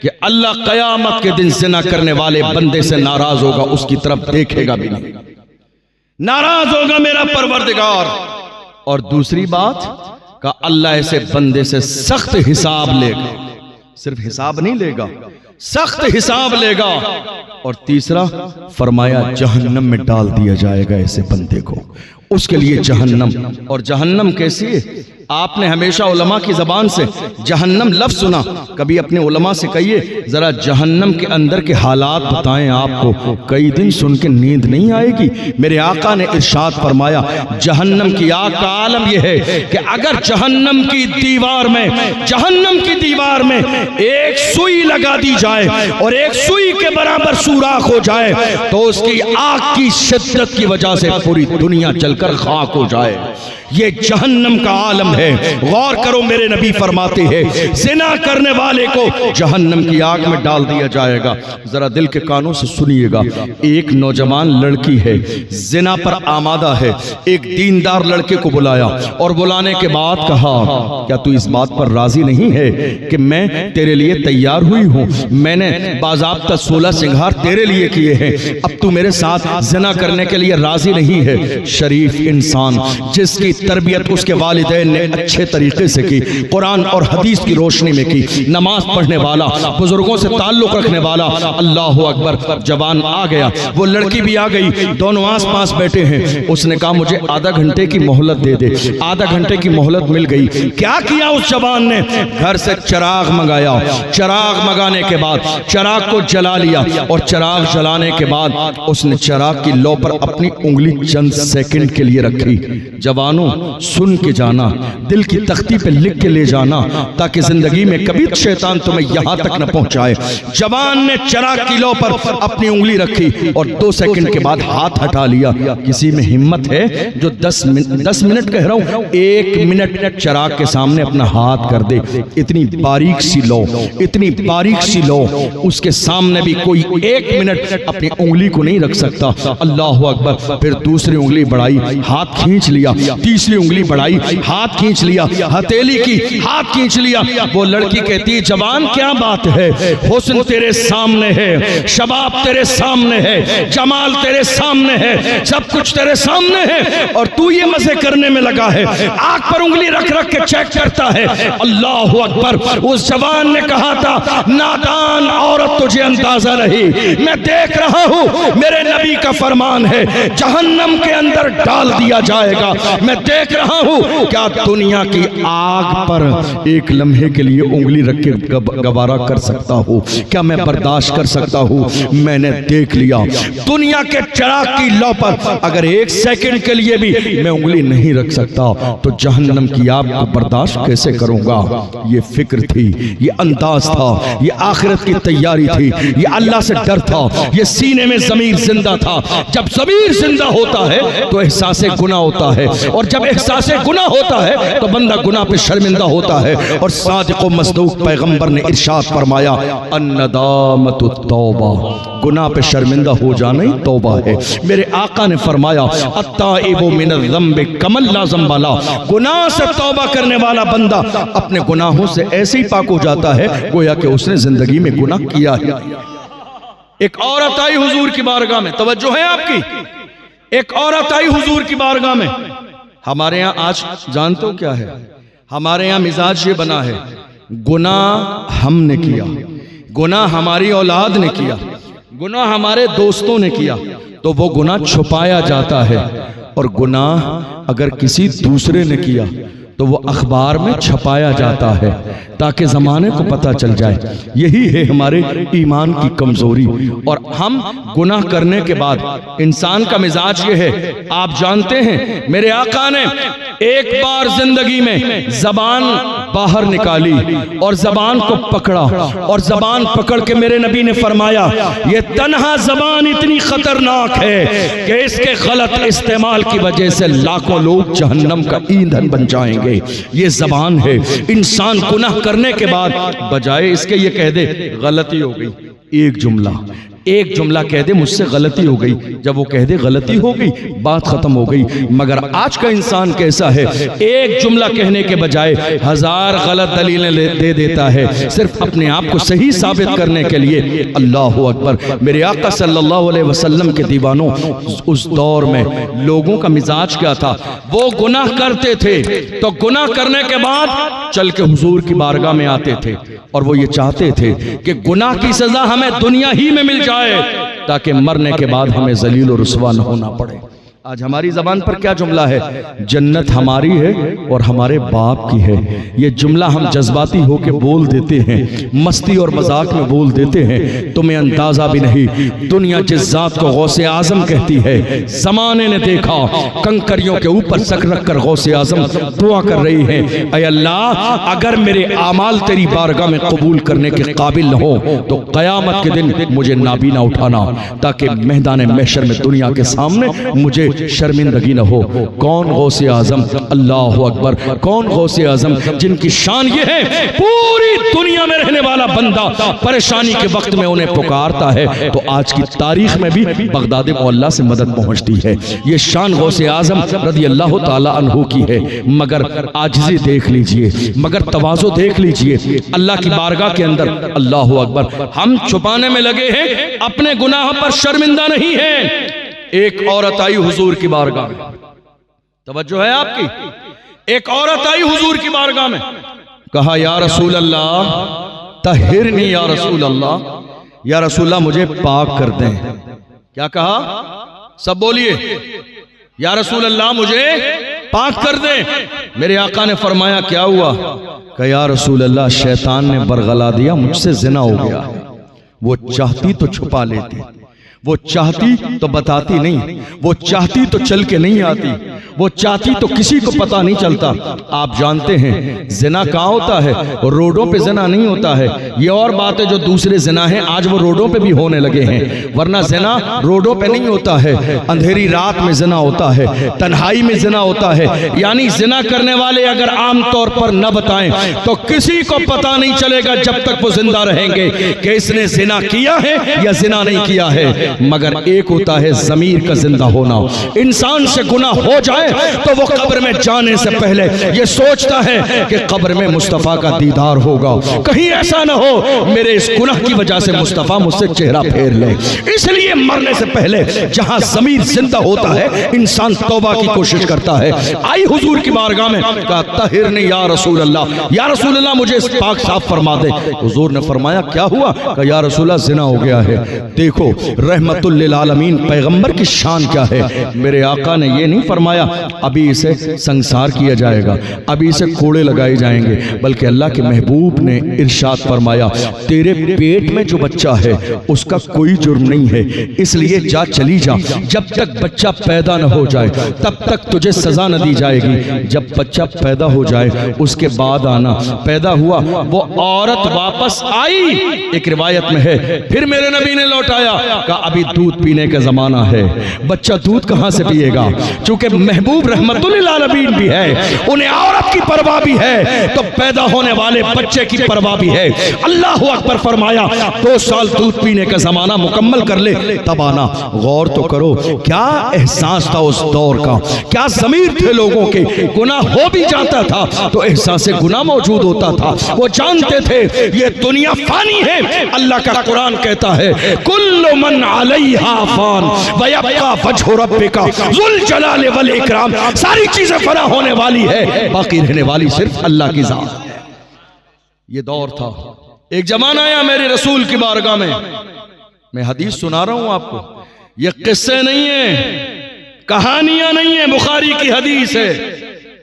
कि अल्लाह कयामत के दिन ज़िना करने वाले बंदे से नाराज होगा, उसकी तरफ देखेगा भी नहीं, नाराज होगा मेरा परवरदिगार। और दूसरी बात का अल्लाह ऐसे बंदे से सख्त हिसाब लेगा, सिर्फ हिसाब नहीं लेगा, सख्त हिसाब लेगा। और तीसरा फरमाया जहन्नम में डाल दिया जाएगा ऐसे बंदे को, उसके लिए जहन्नम। और जहन्नम कैसी है? आपने हमेशा उलमा की ज़बान से जहन्नम लफ्ज़ सुना, कभी अपने उलमा से कहिए ज़रा जहन्नम के अंदर के हालात बताएं, आपको कई दिन सुन के नींद नहीं आएगी। मेरे आका ने इरशाद फरमाया जहन्नम की आग का आलम यह है कि अगर जहन्नम की दीवार में एक सुई लगा दी जाए और एक सुई के बराबर सुराख हो जाए तो उसकी आग की शिद्दत की वजह से पूरी दुनिया जलकर खाक हो जाए। ये जहन्नम का आलम है। गौर करो, मेरे नबी फरमाते हैं ज़िना करने वाले को जहन्नम की आग में डाल दिया जाएगा। जरा दिल के कानों से सुनिएगा, एक नौजवान लड़की है, ज़िना पर आमादा है, एक दीनदार लड़के को बुलाया और बुलाने के बाद कहा क्या तू इस बात पर राजी नहीं है कि मैं तेरे लिए तैयार हुई हूँ, मैंने बाज़ाब्ता 16 सिंगार तेरे लिए किए हैं, अब तू मेरे साथ ज़िना करने के लिए राजी नहीं है? शरीफ इंसान जिसकी तरबियत उसके वालिदैन ने अच्छे तरीके से की, कुरान और हदीस की रोशनी में की, नमाज पढ़ने वाला, बुजुर्गों से ताल्लुक रखने वाला, अल्लाह अकबर, जवान आ गया, वो लड़की भी आ गई, दोनों आस पास बैठे हैं। उसने कहा मुझे आधा घंटे की मोहलत दे दे। आधा घंटे की मोहलत मिल गई। क्या किया उस जवान ने? घर से चिराग मंगाया, चिराग मंगाने के बाद चिराग को जला लिया और चिराग जलाने के बाद उसने चिराग की लौ पर अपनी उंगली चंद सेकंड के लिए रखी। जवानों सुन के जाना, दिल की तख्ती पे लिख के ले जाना, ताकि जिंदगी में कभी शैतान तुम्हें यहां तक न पहुंचाए। जवान ने चिराग की लौ पर अपनी उंगली रखी और 2 सेकंड के बाद हाथ हटा लिया। किसी में हिम्मत है जो 10 मिनट कह रहा हूं, 1 मिनट चिराग के सामने अपना हाथ कर दे? इतनी बारीक सी लौ, इतनी बारीक सी लौ, उसके सामने भी कोई 1 मिनट अपनी उंगली को नहीं रख सकता। अल्लाह अकबर। फिर दूसरी उंगली बढ़ाई, हाथ खींच लिया, तीसरी उंगली बढ़ाई, हाथ खींच लिया, हथेली की हाथ खींच लिया। वो लड़की कहती है जवान क्या बात है, हुस्न तेरे सामने है, शबाब तेरे सामने है, जमाल तेरे सामने है, सब कुछ तेरे सामने है और तू ये मजे करने में लगा है, आंख पर उंगली रख रख के चेक करता है। अल्लाह अकबर। उस जवान ने कहा था नादान औरत तुझे अंदाजा नहीं, मैं देख रहा हूं, मेरे नबी का फरमान है जहन्नम के अंदर डाल दिया जाएगा। मैं देख रहा हूं, क्या दुनिया की आग पर एक लम्हे के लिए उंगली रख के गवारा कर सकता हूं? क्या मैं बर्दाश्त कर सकता हूं? मैंने देख लिया, दुनिया के चिराग की लौ पर अगर 1 सेकंड के लिए भी मैं उंगली नहीं रख सकता तो जहन्नम की आग को बर्दाश्त कैसे करूंगा? ये फिक्र थी, ये अंदाज था, ये आखिरत की तैयारी थी, ये अल्लाह से डर था, ये सीने में ज़मीर जिंदा था। जब ज़मीर जिंदा होता है तो एहसास गुनाह होता है, और जब एहसास गुनाह होता है तो बंदा गुनाह पे शर्मिंदा होता है। और सादिक़ व मसदूक़ पैगंबर ने इरशाद फरमाया अन्नदामतु तौबा, गुनाह पे शर्मिंदा हो जाना ही तौबा है। मेरे आका ने फरमाया अत्ताइबु मिनज़्ज़म्बि कमन ला ज़म्ब ला, गुनाह से तौबा करने वाला बंदा अपने गुनाहों से ऐसे ही पाक हो जाता है गोया कि उसने जिंदगी में गुनाह किया है। एक औरत आई हुजूर की बारगाह में, तवज्जो है आपकी, एक औरत आई हुजूर की बारगाह में, हमारे यहाँ आज जानते हो क्या है, हमारे यहाँ मिजाज ये बना है, गुनाह हमने किया, गुनाह हमारी औलाद ने किया, गुनाह हमारे दोस्तों ने किया, तो वो गुनाह छुपाया जाता है, और गुनाह अगर किसी दूसरे ने किया तो वो अखबार में छपाया जाता है ताकि ज़माने को पता चल जाए। यही है हमारे ईमान की कमज़ोरी। और हम गुनाह करने के बाद इंसान का मिजाज ये है, आप जानते हैं मेरे आका ने एक बार जिंदगी में ज़बान बाहर निकाली और ज़बान को पकड़ा, और ज़बान पकड़ के मेरे नबी ने फरमाया ये तन्हा ज़बान इतनी खतरनाक है कि इसके गलत इस्तेमाल की वजह से लाखों लोग जहन्नम का ईंधन बन जाएंगे। ये ज़बान है। इंसान गुनाह करने के बाद बजाय इसके ये कह दे गलती हो गई, एक जुमला कह दे मुझसे गलती हो गई, जब वो कह दे गलती हो गई बात खत्म हो गई। मगर आज का इंसान कैसा है, एक जुमला कहने के बजाय 1000 गलत दलीलें दे देता है सिर्फ अपने आप को सही साबित करने के लिए। अल्लाह अकबर। मेरे आका सल्लल्लाहु अलैहि वसल्लम के दीवानों, उस दौर में लोगों का मिजाज क्या था, वो गुनाह करते थे तो गुनाह करने के बाद चल के हुजूर की बारगाह में आते थे, और वो ये चाहते थे कि गुनाह की सजा हमें दुनिया ही में मिल जाए ताकि मरने के बाद हमें जलील और रुसवा न होना पड़े। आज हमारी जबान पर क्या जुमला है, जन्नत हमारी है और हमारे बाप की है। ये जुमला हम जज्बाती होके बोल देते हैं, मस्ती और मजाक में बोल देते हैं, तुम्हें अंदाजा भी नहीं दुनिया जिस जात को गौसे आजम कहती है, जमाने ने देखा कंकरियों के ऊपर सक रख कर गौसे आजम दुआ कर रही है, ऐ अल्लाह अगर मेरे आमाल तेरी बारगाह में कबूल करने के काबिल न हो तो कयामत के दिन मुझे नाबीना उठाना, ताकि मैदान महशर में दुनिया के सामने मुझे शर्मिंदगी न हो। कौन गौसे आजम, अल्लाह अकबर, कौन गौसे आजम जिनकी शान ये है पूरी दुनिया में रहने वाला बंदा परेशानी के वक्त में उन्हें पुकारता है तो आज की तारीख में भी बगदाद मोहल्ला से मदद पहुंचती है। ये शान गौसे आजम रज़ी अल्लाह ताला अन्हु की है। मगर आजिज़ी देख लीजिए, मगर तवाज़ो देख लीजिए अल्लाह की बारगाह के अंदर। अल्लाह अकबर। हम छुपाने में लगे हैं, अपने गुनाह पर शर्मिंदा नहीं है। एक औरत आई हुजूर की बारगाह में, तवज्जो है आपकी, एक औरत आई हुजूर की बारगाह में, कहा या रसूल अल्लाह तहिरनी, या रसूल अल्लाह, या रसूल अल्लाह मुझे पाक कर दें। क्या कहा, सब बोलिए, या रसूल अल्लाह मुझे पाक कर दें। मेरे आका ने फरमाया क्या हुआ, कहा या रसूल अल्लाह शैतान ने बरगला दिया, मुझसे जिना हो गया। वो चाहती तो छुपा लेती, वो चाहती तो बताती नहीं, वो चाहती तो चल के नहीं आती, वो चाहती तो किसी को पता नहीं चलता। आप जानते हैं जिना कहाँ होता है, रोडों पे जिना नहीं होता है। ये और बात है जो दूसरे जिना हैं आज वो रोडों पे भी होने लगे हैं, वरना जिना रोडों पे नहीं होता है, अंधेरी रात में जिना होता है, तन्हाई में जिना होता है। यानी जिना करने वाले अगर आम तौर पर न बताएं तो किसी को पता नहीं चलेगा जब तक वो जिंदा रहेंगे कि इसने जिना किया है या जिना नहीं किया है। मगर एक होता है ज़मीर का जिंदा होना। इंसान से गुनाह हो जाए तो वो कब्र में जाने से पहले ये सोचता है कि कब्र में मुस्तफ़ा का दीदार होगा, कहीं ऐसा ना हो मेरे इस गुनाह की वजह से मुस्तफ़ा मुझसे चेहरा फेर ले। इसलिए मरने से पहले जहां ज़मीर जिंदा होता है इंसान तौबा की कोशिश करता है। आई हुजूर की बारगाह में, कहा तहिरनी या रसूल अल्लाह, या रसूल अल्लाह मुझे इस पाक साफ फरमा दे। हुजूर ने फरमाया क्या हुआ, कहा या रसूल अल्लाह जिना हो गया है। देखो रहमतुल लिल आलमीन पैगंबर की शान क्या है। मेरे आका ने ये नहीं फरमाया अभी इसे संसार किया जाएगा, अभी इसे कोड़े लगाए जाएंगे, बल्कि अल्लाह के महबूब ने इरशाद फरमाया तेरे पेट में जो बच्चा है उसका कोई जुर्म नहीं है, इसलिए जा चली जा, जब तक बच्चा पैदा न हो जाए तब तक तुझे सजा न दी जाएगी। जब बच्चा पैदा हो जाए उसके बाद आना। पैदा हुआ, वो औरत वापस आई, एक रिवायत में है, फिर मेरे नबी ने लौटाया, कहा अभी दूध पीने का जमाना है, बच्चा दूध कहां से पिएगा। चूंकि महबूब रहमतुल लिल आलमीन भी है, उन्हें औरत की परवाह भी है तो पैदा होने वाले बच्चे की परवाह भी है। अल्लाह अकबर फरमाया 2 साल दूध पीने का जमाना मुकम्मल कर ले तब आना। गौर तो करो क्या एहसास था उस दौर का, क्या ज़मीर थे लोगों के। गुनाह हो भी जाता था तो एहसास गुनाह मौजूद होता था। वो जानते थे ये दुनिया फानी है। अल्लाह का कुरान कहता है कुल्लु मन अलैहा फान व यबका वजहु रब्बिका ज़ुल जलाल वल इकराम। सारी चीजें फना होने वाली है, बाकी रहने वाली सिर्फ अल्लाह की जात है। ये दौर था। एक जमाना आया मेरे रसूल की बारगाह में, मैं हदीस सुना रहा हूं आपको, ये किस्से नहीं है, कहानियां नहीं है, बुखारी की हदीस है।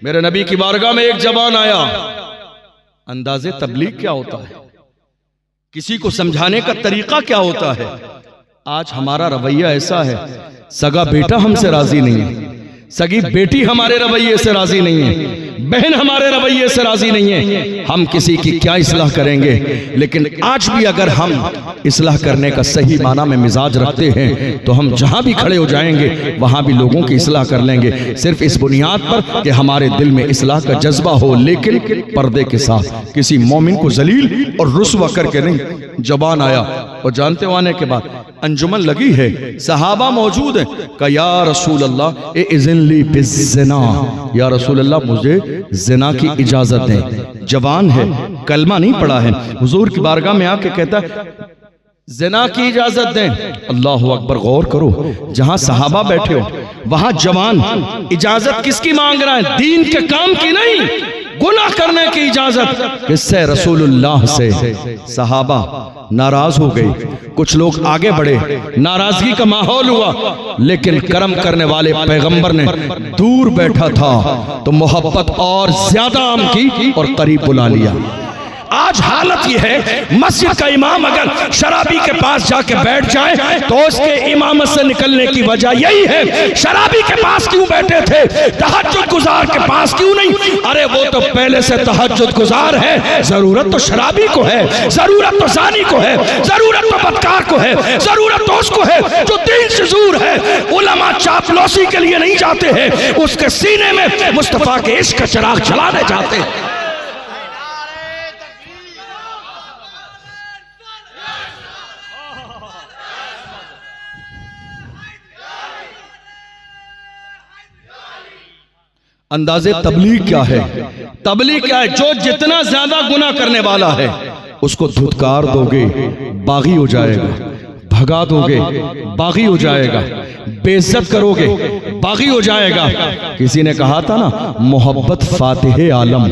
मेरे नबी की बारगाह में एक जवान आया। अंदाज़े तबलीग क्या होता है, किसी को समझाने का तरीका क्या होता है। आज हमारा रवैया ऐसा है, सगा बेटा हमसे राजी नहीं है, सगी बेटी हमारे रवैये से राजी नहीं है, बहन हमारे रवैये से राजी नहीं है। हम किसी की क्या इस्लाह करेंगे। लेकिन आज भी अगर हम इस्लाह करने का सही माना में मिजाज रखते हैं तो हम जहां भी खड़े हो जाएंगे वहां भी लोगों की इस्लाह कर लेंगे, सिर्फ इस बुनियाद पर कि हमारे दिल में इस्लाह का जज्बा हो, लेकिन पर्दे के साथ, किसी मोमिन को जलील और रुस्वा करके नहीं। जबान आया और जानते हो आने के बाद अंजुमन लगी है, सहाबा मौजूद है, कहा या रसूल अल्लाह इज़्नी बिज़्ज़िना, या रसूल अल्लाह मुझे ज़िना की इजाजत दें। जवान है, कलमा नहीं पढ़ा है, हुजूर की बारगाह में आके कहता ज़िना की इजाजत दें। अल्लाह अकबर, गौर करो, जहां सहाबा बैठे हो वहां जवान इजाजत किसकी मांग रहा है, दीन के काम की नहीं, गुनाह करने की इजाजत। किससे? रसूलुल्लाह से। सहाबा नाराज हो गए, कुछ लोग आगे बढ़े, नाराजगी का माहौल हुआ, लेकिन करम करने वाले पैगंबर ने दूर बैठा था तो मोहब्बत और ज्यादा आम की और करीब बुला लिया। आज हालत यह है, मस्जिद का इमाम अगर शराबी के पास जाके बैठ जाए तो उसके इमामत से निकलने की वजह यही है, शराबी के पास क्यों बैठे थे, तहज्जुद गुजार के पास क्यों नहीं। अरे वो तो पहले से तहज्जुद गुजार है, जरूरत तो शराबी को है, जरूरत तो जानी को है, जरूरत तो बदकार को है, जरूरत तो उसको है जो दीन से दूर है। उलमा चापलूसी के लिए नहीं जाते हैं, उसके सीने में मुस्तफा के इश्क का चिराग जलाने जाते हैं। अंदाजे तबलीग क्या है, तबलीग क्या है, जो जितना ज्यादा गुनाह करने वाला है उसको धुतकार दोगे बागी हो जाएगा, भगा दोगे बागी हो जाएगा, बेइज्जत करोगे बागी हो जाएगा। किसी ने कहा था ना, मोहब्बत फातिह आलम,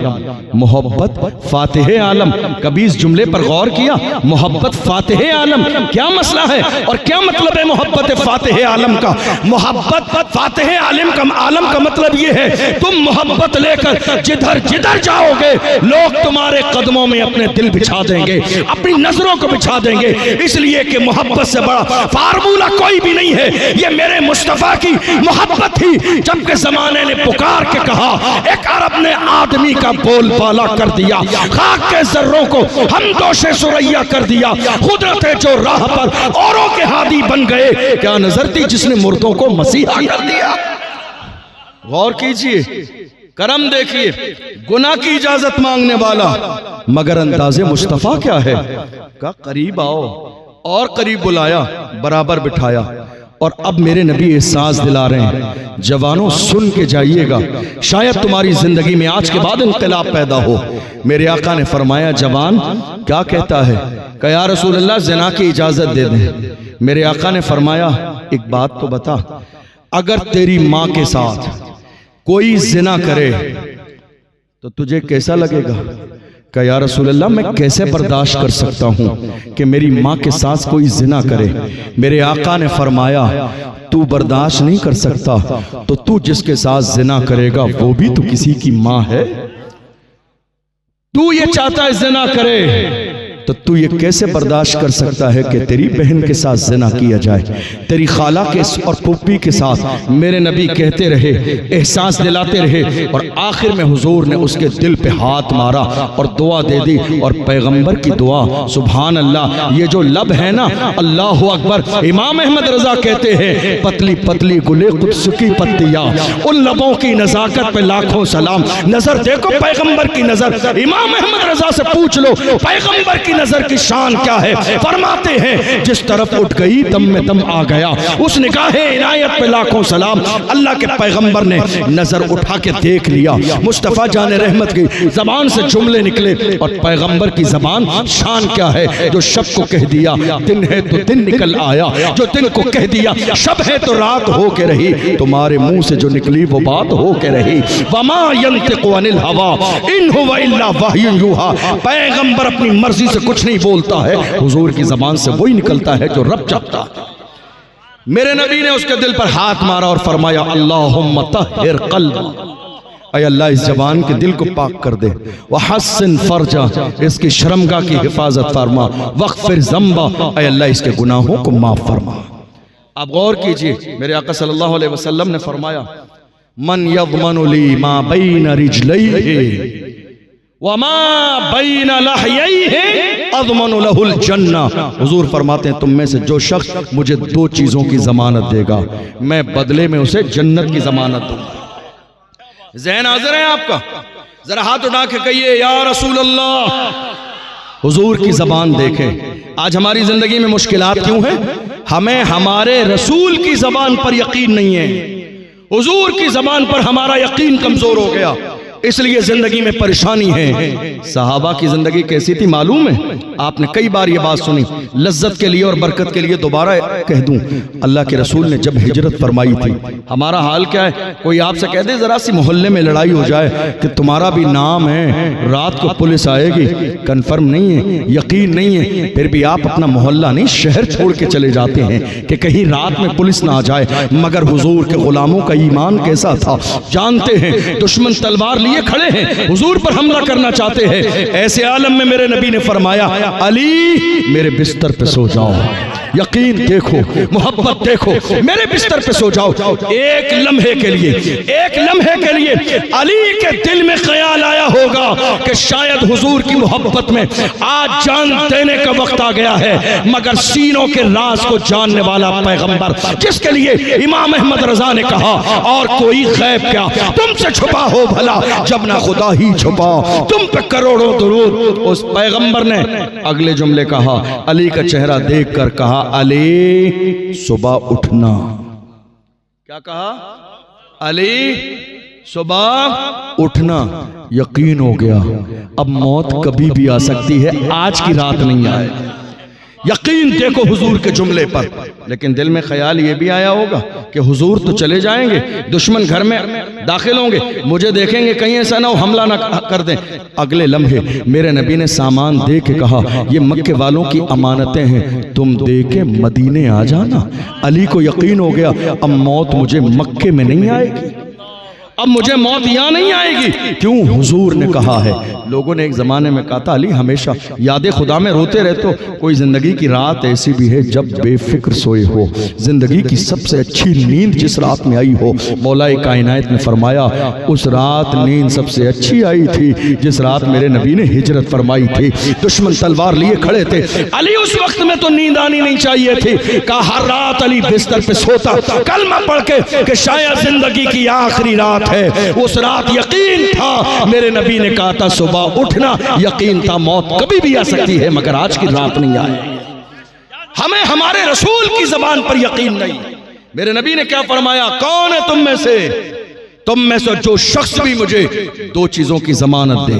मोहब्बत फातिह आलम। कभी इस जुमले पर गौर किया, मोहब्बत फातिह आलम क्या मसला है और क्या मतलब है मोहब्बत फातिह आलम का। मोहब्बत फातिह आलम का मतलब ये है, तुम मोहब्बत लेकर जिधर जिधर जाओगे लोग तुम्हारे कदमों में अपने दिल बिछा देंगे, अपनी नजरों को बिछा देंगे, इसलिए कि मोहब्बत से बड़ा फार्मूला कोई भी नहीं है। ये मेरे मुस्तफा की मोहब्बत थी। जबकि जमाने ने पुकार के कहा, एक अरब ने आदमी का बोलबाला कर दिया, खाक के जर्रों को हम दोषे सुरैया कर दिया, कुदरत जो राह पर औरों के हादी बन गए, क्या नजर थी जिसने मुर्दों को मसीहा कर दिया। गौर कीजिए, करम देखिए, गुनाह की इजाजत मांगने वाला, मगर अंदाजे मुस्तफा क्या है, का करीब आओ, और करीब बुलाया, बराबर बिठाया। और अब मेरे नबी एहसास दिला रहे हैं, जवानों सुन के जाइएगा, शायद तुम्हारी जिंदगी में आज के बाद इंकलाब पैदा हो। मेरे आका ने फरमाया, जवान क्या कहता है, कहा या रसूल अल्लाह ज़िना की इजाजत दे दें। मेरे आका ने फरमाया, एक बात तो बता, अगर तेरी माँ के साथ कोई ज़िना करे तो तुझे कैसा लगेगा। कहा या रसूल अल्लाह, मैं कैसे बर्दाश्त कर सकता हूँ कि मेरी माँ के साथ कोई जिना करे। मेरे आका ने फरमाया, तू बर्दाश्त नहीं कर सकता तो तू जिसके साथ जिना करेगा वो भी तो किसी की माँ है। तू ये चाहता है जिना करे तो तू ये कैसे बर्दाश्त कर सकता है कि तेरी बहन के साथ जिना किया जाए, तेरी खाला के और पुप्पी के साथ। मेरे नबी कहते रहे, एहसास दिलाते रहे, और आखिर में हुजूर ने उसके दिल पे हाथ मारा और दुआ दे दी। और पैगंबर की दुआ, सुभान अल्लाह, ये जो लब है ना, अल्लाह अकबर। इमाम अहमद रजा कहते हैं, पतली पतली गुले कुद्स की पत्तियां, उन लबों की नजाकत पे लाखों सलाम। नजर देखो पैगंबर की नजर, इमाम अहमद रजा से पूछ लो, पैगंबर की नजर की शान क्या है? फरमाते हैं जिस तरफ उठ गई दम में दम आ गया। उस निगाह इनायत पे लाखों सलाम। अल्लाह के पैगंबर ने नजर उठा के देख लिया, मुस्तफ़ा जाने रहमत की जबान से जुमले निकले और पैगंबर की जबान शान क्या है? जो शब को कह दिया दिन है तो दिन निकल आया, जो दिन को कह दिया शब है तो रात हो के रही, तुम्हारे मुंह से जो निकली वो बात हो के रही। वमा यंतिकु अनिल हवा इन हुवा इल्ला वह्युन यूहा। पैगंबर अपनी मर्जी से कुछ नहीं बोलता है, हुजूर की जबान से वही निकलता है जो रब चाहता है। मेरे नबी ने उसके दिल पर हाथ मारा और फरमाया अल्लाहुम्मा तहिर क़ल्बा, ऐ अल्लाह इस जबान के दिल को पाक कर दे। वहस्सिन फर्जा, इसकी शर्मगाह की हिफाजत फरमा। वग़फ़िर ज़ंबा, ऐ अल्लाह इसके गुनाहों को माफ फरमा। आप गौर कीजिए, मेरे आका सल्लल्लाहु अलैहि वसल्लम ने फरमाया मन यज़मनु ली मा बैन रिजलैहि व मा बैन लहयैहि अज़मनु लहुल जन्ना। हुजूर फरमाते हैं तुम में से जो शख्स मुझे दो चीजों की जमानत देगा, मैं बदले में उसे जन्नत की जमानत दूंगा। ज़हन हाज़िर है आपका? जरा हाथ उठा के कहिए या रसूल अल्लाह। हुजूर की जबान देखें। आज हमारी जिंदगी में मुश्किलात क्यों है? हमें हमारे रसूल की जबान पर यकीन नहीं है, हुजूर की जबान पर हमारा यकीन कमजोर हो गया, इसलिए जिंदगी में परेशानी है। सहाबा की जिंदगी कैसी थी मालूम है? आपने कई बार ये बात सुनी। लज्जत के लिए और बरकत के लिए दोबारा कह दूं, अल्लाह के रसूल ने जब हिजरत फरमाई थी, हमारा हाल क्या है? कोई आपसे कह दे जरा सी मोहल्ले में लड़ाई हो जाए कि तुम्हारा भी नाम है, रात को पुलिस आएगी, कंफर्म नहीं है, यकीन नहीं है, फिर भी आप अपना मोहल्ला नहीं शहर छोड़ के चले जाते हैं कि कहीं रात में पुलिस ना आ जाए। मगर हुजूर के गुलामों का ईमान कैसा था जानते हैं? दुश्मन तलवार लिए खड़े हैं, हुजूर पर हमला करना चाहते हैं। ऐसे आलम में मेरे नबी ने फरमाया अली मेरे बिस्तर पे सो जाओ, यकीन देखो, मोहब्बत देखो, मेरे बिस्तर पे सो जाओ। एक लम्हे के लिए, एक लम्हे के लिए अली के दिल में ख्याल आया होगा कि शायद हुजूर की मोहब्बत में आज जान देने का वक्त आ गया है। मगर सीनों के राज को जानने वाला पैगंबर, जिसके लिए इमाम अहमद रजा ने कहा और कोई गैब क्या तुमसे छुपा हो भला, जब ना खुदा ही छुपा तुम पे करोड़ों दुरूद। उस पैगंबर ने अगले जुमले कहा, अली का चेहरा देखकर कहा अली सुबह उठना। क्या कहा? अली सुबह उठना। यकीन हो गया अब मौत कभी भी आ सकती है, आज की रात नहीं आए। यकीन देखो हुजूर के जुमले पर। लेकिन दिल में ख्याल ये भी आया होगा कि हुजूर तो चले जाएंगे, दुश्मन घर में दाखिल होंगे, मुझे देखेंगे, कहीं ऐसा ना हो हमला ना कर दें। अगले लम्हे मेरे नबी ने सामान दे के कहा ये मक्के वालों की अमानतें हैं, तुम दे के मदीने आ जाना। अली को यकीन हो गया अब मौत मुझे मक्के में नहीं आएगी, अब मुझे मौत यहाँ नहीं आएगी। क्यों? हुजूर ने कहा है। लोगों ने एक ज़माने में कहा था अली हमेशा याद खुदा में रोते रहते हो। कोई ज़िंदगी की रात ऐसी भी है जब बेफिक्र सोए हो। ज़िंदगी की सबसे अच्छी नींद जिस रात में आई हो, मौलाए कायनात ने फरमाया उस रात नींद सबसे अच्छी आई थी जिस रात मेरे नबी ने हिजरत फरमाई थी। दुश्मन तलवार लिए खड़े थे, अली उस वक्त में तो नींद आनी नहीं चाहिए थी। कहा हर रात अली बिस्तर पे सोता कलमा पढ़ के कि शायद जिंदगी की आखिरी रात है। उस रात यकीन था, मेरे नबी ने कहा था सुबह उठना, यकीन था मौत कभी भी आ सकती है मगर आज की रात नहीं आए। हमें हमारे रसूल की जबान पर यकीन नहीं। मेरे नबी ने क्या फरमाया? कौन है तुम में से जो शख्स भी मुझे दो चीजों की जमानत दे,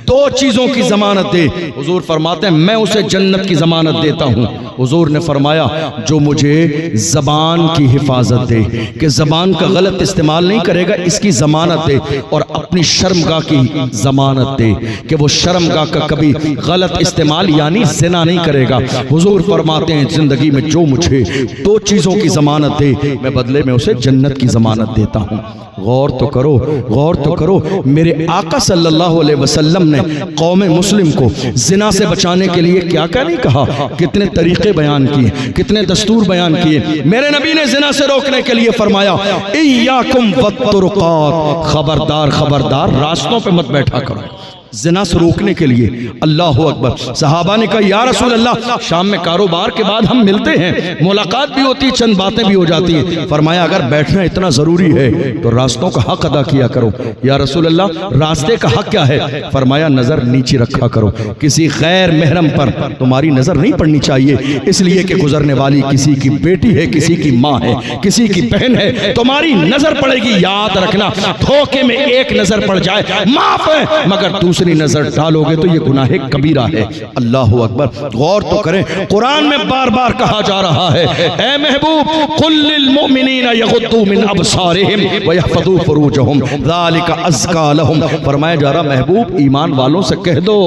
दो चीजों की जमानत दे, हुजूर फरमाते हैं मैं उसे जन्नत की जमानत देता हूं। हुजूर ने फरमाया जो मुझे जबान की हिफाजत दे कि जबान का गलत इस्तेमाल नहीं करेगा, इसकी जमानत दे, और अपनी शर्मगाह की जमानत दे कि वो शर्मगाह का कभी गलत इस्तेमाल यानी ज़िना नहीं करेगा। हुजूर फरमाते हैं जिंदगी में जो मुझे दो चीजों की जमानत दे मैं बदले में उसे जन्नत की जमानत देता हूं। गौर तो करो, गौर तो करो। मेरे आका सल्लल्लाहु अलैहि वसल्लम ने कौम मुस्लिम को जिना से बचाने के लिए क्या क्या नहीं कहा, कितने तरीके बयान किए, कितने दस्तूर बयान किए। मेरे नबी ने जिना से रोकने के लिए फरमाया इय्याकुम वत्तुरुकात, खबरदार खबरदार रास्तों पे मत बैठा करो। ज़िना से रोकने के लिए। अल्लाह अकबर। सहाबा ने कहा या रसूल अल्लाह, शाम में कारोबार के बाद हम मिलते हैं, मुलाकात भी होती है, चंद बातें भी हो जाती हैं। फरमाया अगर बैठना इतना ज़रूरी है तो रास्तों का हक अदा किया करो। या रसूल अल्लाह, रास्ते का हक क्या है? फरमाया नज़र नीचे रखा करो, किसी गैर महरम पर तुम्हारी नज़र नहीं पड़नी चाहिए, इसलिए कि गुजरने वाली किसी की बेटी है, किसी की माँ है, किसी की बहन है, तुम्हारी नज़र पड़ेगी। याद रखना, धोखे में एक नज़र पड़ जाए माफ है, मगर दूसरी नजर डालोगे तो ये गुनाह कबीरा है। अल्लाह अकबर। गौर तो करें, कुरान में बार बार कहा जा रहा है, ए महबूब, कुल लिल मुमिनीना यगुद्दू मिन अबसारिहिम व यहफज़ू फुरूजहुम ज़ालिका अज़का लहुम। फरमाया जा रहा महबूब, ईमान वालों से कह दो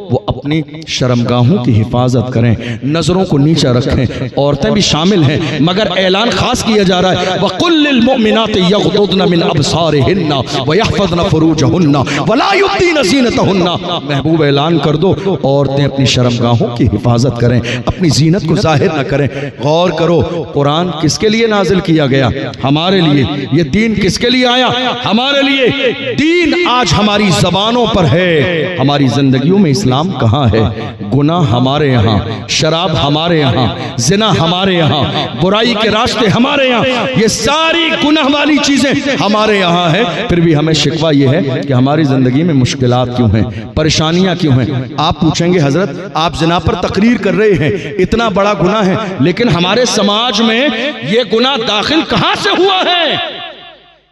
वो अपनी शर्मगाहों की हिफाजत करें, नजरों को नीचा रखें। औरतें भी शामिल हैं, मगर ऐलान खास किया जा रहा है, वकुल लिल मुमिनाति यगुद्दुना मिन अबसारिहिन्ना व यहफज़ना फुरूजहुन्ना वला युब्दीना ज़ीनतहुन्ना। महबूब ऐलान कर दो, औरतें अपनी शर्मगाहों की हिफाजत करें, अपनी जीनत को जाहिर न करें। गौर करो, कुरान किसके लिए नाजिल किया गया? हमारे लिए। ये दीन किसके लिए आया? हमारे लिए। दीन आज हमारी जबानों पर है, हमारी जिंदगियों में इस्लाम कहाँ है? गुनाह हमारे यहाँ, शराब हमारे यहाँ, जिना हमारे यहाँ, बुराई के रास्ते हमारे यहाँ, ये सारी गुनाह वाली चीजें हमारे यहाँ है। फिर भी हमें शिकवा ये है कि हमारी जिंदगी में मुश्किलात क्यों हैं, परेशानियां क्यों हैं? आप पूछेंगे हजरत, आप जिना पर तकरीर कर रहे हैं, इतना बड़ा गुनाह है, लेकिन हमारे समाज में ये गुनाह दाखिल कहां से हुआ है?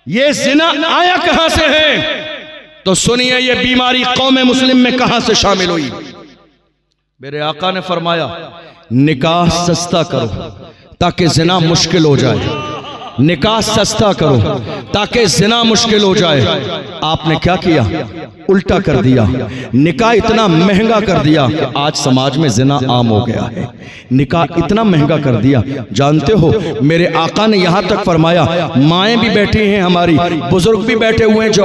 ये जिना आया कहां से है? तो सुनिए, ये बीमारी कौम मुस्लिम में कहां से शामिल हुई? मेरे आका ने फरमाया, निकाह सस्ता करो ताकि जिना मुश्किल हो जाए। निकाह सस्ता करो ताकि जिना मुश्किल हो जाए। आपने क्या किया? उल्टा कर दिया। निकाह इतना महंगा कर दिया कि आज समाज में जिना आम हो गया है। निकाह इतना महंगा कर दिया, जानते हो मेरे आका ने यहां तक फरमाया, माएँ भी बैठी हैं हमारी, बुजुर्ग भी बैठे हुए हैं जो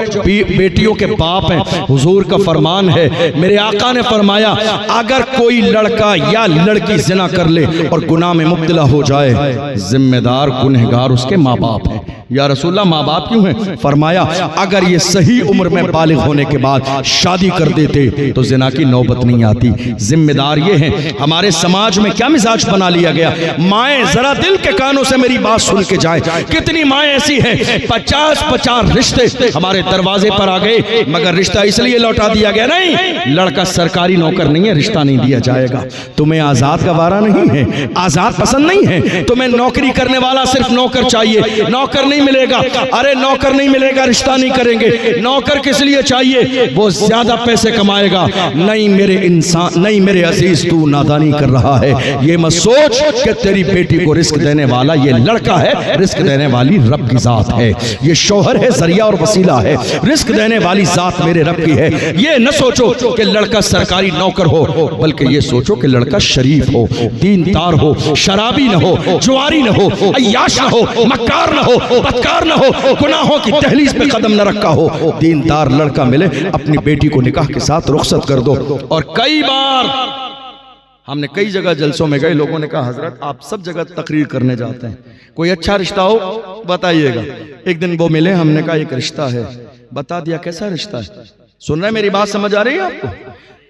बेटियों के बाप हैं। हुजूर का फरमान है, मेरे आका ने फरमाया, अगर कोई लड़का या लड़की जिना कर ले और गुनाह में मुब्तला हो जाए, जिम्मेदार गुनहगार उसके माँ बाप हैं। या रसूलल्लाह, माँ बाप क्यों हैं? फरमाया अगर ये सही उम्र में बालिग होने के बाद शादी कर देते तो जिना की नौबत नहीं आती। जिम्मेदार ये हैं। हमारे समाज में क्या मिजाज बना लिया गया? माएँ, जरा दिल के कानों से मेरी बात सुन के जाएं, कितनी माएँ ऐसी हैं, 50-50 रिश्ते हमारे दरवाजे पर आ गए, मगर रिश्ता इसलिए लौटा दिया गया, नहीं लड़का सरकारी नौकर नहीं है, रिश्ता नहीं दिया जाएगा। तुम्हें आजाद का वारा नहीं है, आजाद पसंद नहीं है, तुम्हें नौकरी करने वाला सिर्फ नौकर चाहिए, नौकर नहीं मिलेगा। अरे नौकर नहीं मिलेगा, रिश्ता नहीं करेंगे। नौकर किस लिए चाहिए? वो ज्यादा पैसे कमाएगा। नहीं मेरे इंसान, नहीं मेरे अजीज, तू नादानी कर रहा है। ये मत सोच कि तेरी बेटी को रिस्क देने वाला ये लड़का है, रिस्क देने वाली रब की जात है। ये शौहर है, जरिया और वसीला है, रिस्क देने वाली जात मेरे रब की है। ये न सोचो कि लड़का सरकारी नौकर हो, बल्कि ये सोचो कि लड़का शरीफ हो, दीनदार हो, शराबी न हो, जुआरी न हो, अय्याश न हो, मक्कार न हो, बदकार न हो, गुनाहों की दहलीज पे कदम न रखा हो। दीनदार लड़का मिले, अपनी बेटी को निकाह के साथ रुखसत कर दो। और कई बार हमने कई जगह जलसों में गए, लोगों ने कहा हजरत आप सब जगह तकरीर करने जाते हैं, कोई अच्छा रिश्ता हो बताइएगा। एक दिन वो मिले, हमने कहा एक रिश्ता है, बता दिया कैसा रिश्ता है। सुन रहे, मेरी बात समझ आ रही है आपको?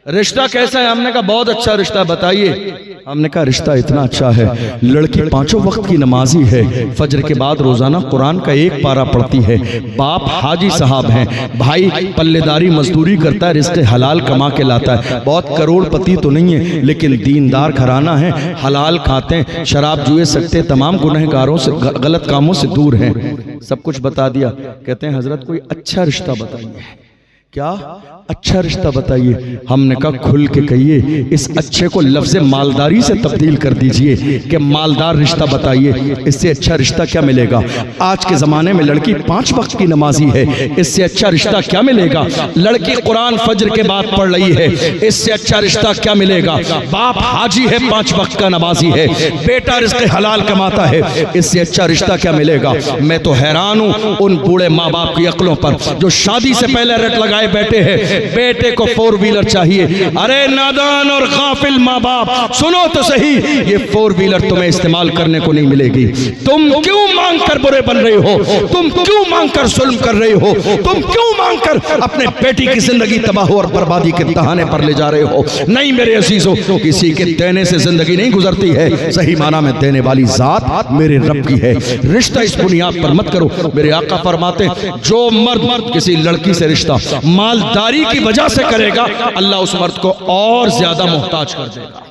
रिश्ता कैसा है? हमने कहा बहुत अच्छा रिश्ता, बताइए। हमने कहा रिश्ता इतना अच्छा है, लड़की 5 वक्त की नमाजी है, फजर के बाद रोजाना कुरान का 1 पारा पढ़ती है, बाप हाजी साहब हैं, भाई पल्लेदारी मजदूरी करता है, रिस्क हलाल कमा के लाता है, बहुत करोड़पति तो नहीं है लेकिन दीनदार घराना है, हलाल खाते हैं, शराब जुए सकते, तमाम गुनहगारों से, गलत कामों से दूर हैं। सब कुछ बता दिया। कहते हैं हजरत कोई अच्छा रिश्ता बताइए। क्या अच्छा रिश्ता बताइए? हमने कहा खुल के कहिए, इस अच्छे को लफ्ज़ मालदारी से तब्दील कर दीजिए कि मालदार रिश्ता बताइए। इससे अच्छा रिश्ता क्या मिलेगा? आज के ज़माने में लड़की 5 वक्त की नमाजी है, इससे अच्छा रिश्ता क्या मिलेगा? लड़की कुरान फजर के बाद पढ़ रही है, इससे अच्छा रिश्ता क्या मिलेगा? बाप हाजी है, 5 वक्त का नमाजी है, बेटा रिज़्क़ हलाल कमाता है, इससे अच्छा रिश्ता क्या मिलेगा? मैं तो हैरान हूँ उन बूढ़े माँ बाप की अक्लों पर जो शादी से पहले रट लगाए बैठे हैं, बेटे को 4 व्हीलर चाहिए। अरे नादान और गाफिल माँ बाप, सुनो तो सही, ये 4 व्हीलर तुम्हें इस्तेमाल करने को नहीं मिलेगी। तुम क्यों मांग कर बुरे बन रहे हो? तुम क्यों मांग कर जुल्म कर रहे हो? तुम क्यों मांग कर अपने बेटी की जिंदगी तबाह और बर्बादी के तहाने पर ले जा रहे हो? नहीं मेरे अजीजों, किसी के देने से जिंदगी नहीं गुजरती है, सही माना में देने वाली जात मेरे रब की है। रिश्ता इस बुनियाद पर मत करो। मेरे आका फरमाते, जो मर्द किसी लड़की से रिश्ता मालदारी की वजह से करेगा, अल्लाह उस मर्द को और ज्यादा मोहताज कर देगा।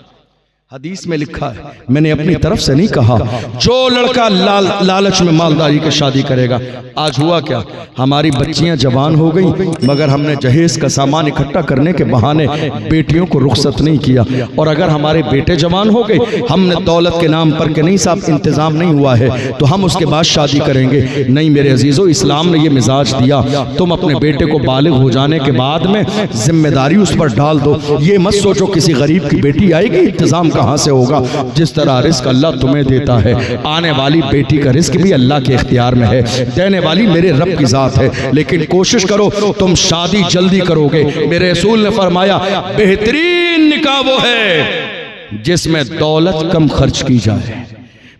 हदीस में लिखा है, मैंने अपनी तरफ से नहीं कहा, जो लड़का लालच में मालदारी की शादी करेगा। आज हुआ क्या, हमारी बच्चियां जवान हो गई, मगर हमने जहेज का सामान इकट्ठा करने के बहाने बेटियों को रुखसत नहीं किया। और अगर हमारे बेटे जवान हो गए, हमने दौलत के नाम पर के नहीं साहब इंतजाम नहीं हुआ है तो हम उसके बाद शादी करेंगे। नहीं मेरे अजीजों, इस्लाम ने यह मिजाज दिया, तुम अपने बेटे को बालिग हो जाने के बाद में जिम्मेदारी उस पर डाल दो। ये मत सोचो किसी गरीब की बेटी आएगी, इंतजाम कहां से होगा? जिस तरह रिस्क अल्लाह तुम्हें देता है, आने वाली बेटी का रिस्क भी अल्लाह के इख्तियार में है, देने वाली मेरे रब की जात है। लेकिन कोशिश करो तुम शादी जल्दी करोगे। मेरे रसूल ने फरमाया, बेहतरीन निकाह वो है जिसमें दौलत कम खर्च की जाए।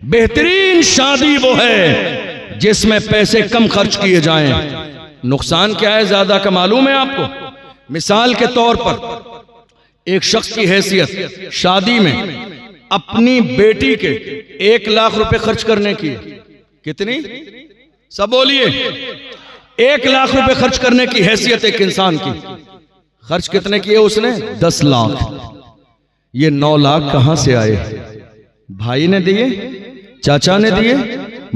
बेहतरीन शादी वो है जिसमें पैसे कम खर्च किए जाएं। नुकसान क्या है ज्यादा का मालूम है आपको? मिसाल के तौर पर एक शख्स की हैसियत शादी में अपनी बेटी के 1 लाख रुपए खर्च करने की, कितनी सब बोलिए, 1 लाख रुपए खर्च करने की हैसियत एक इंसान की, खर्च कितने किए उसने? 10 लाख। ये 9 लाख कहां से आए? भाई ने दिए, चाचा ने दिए,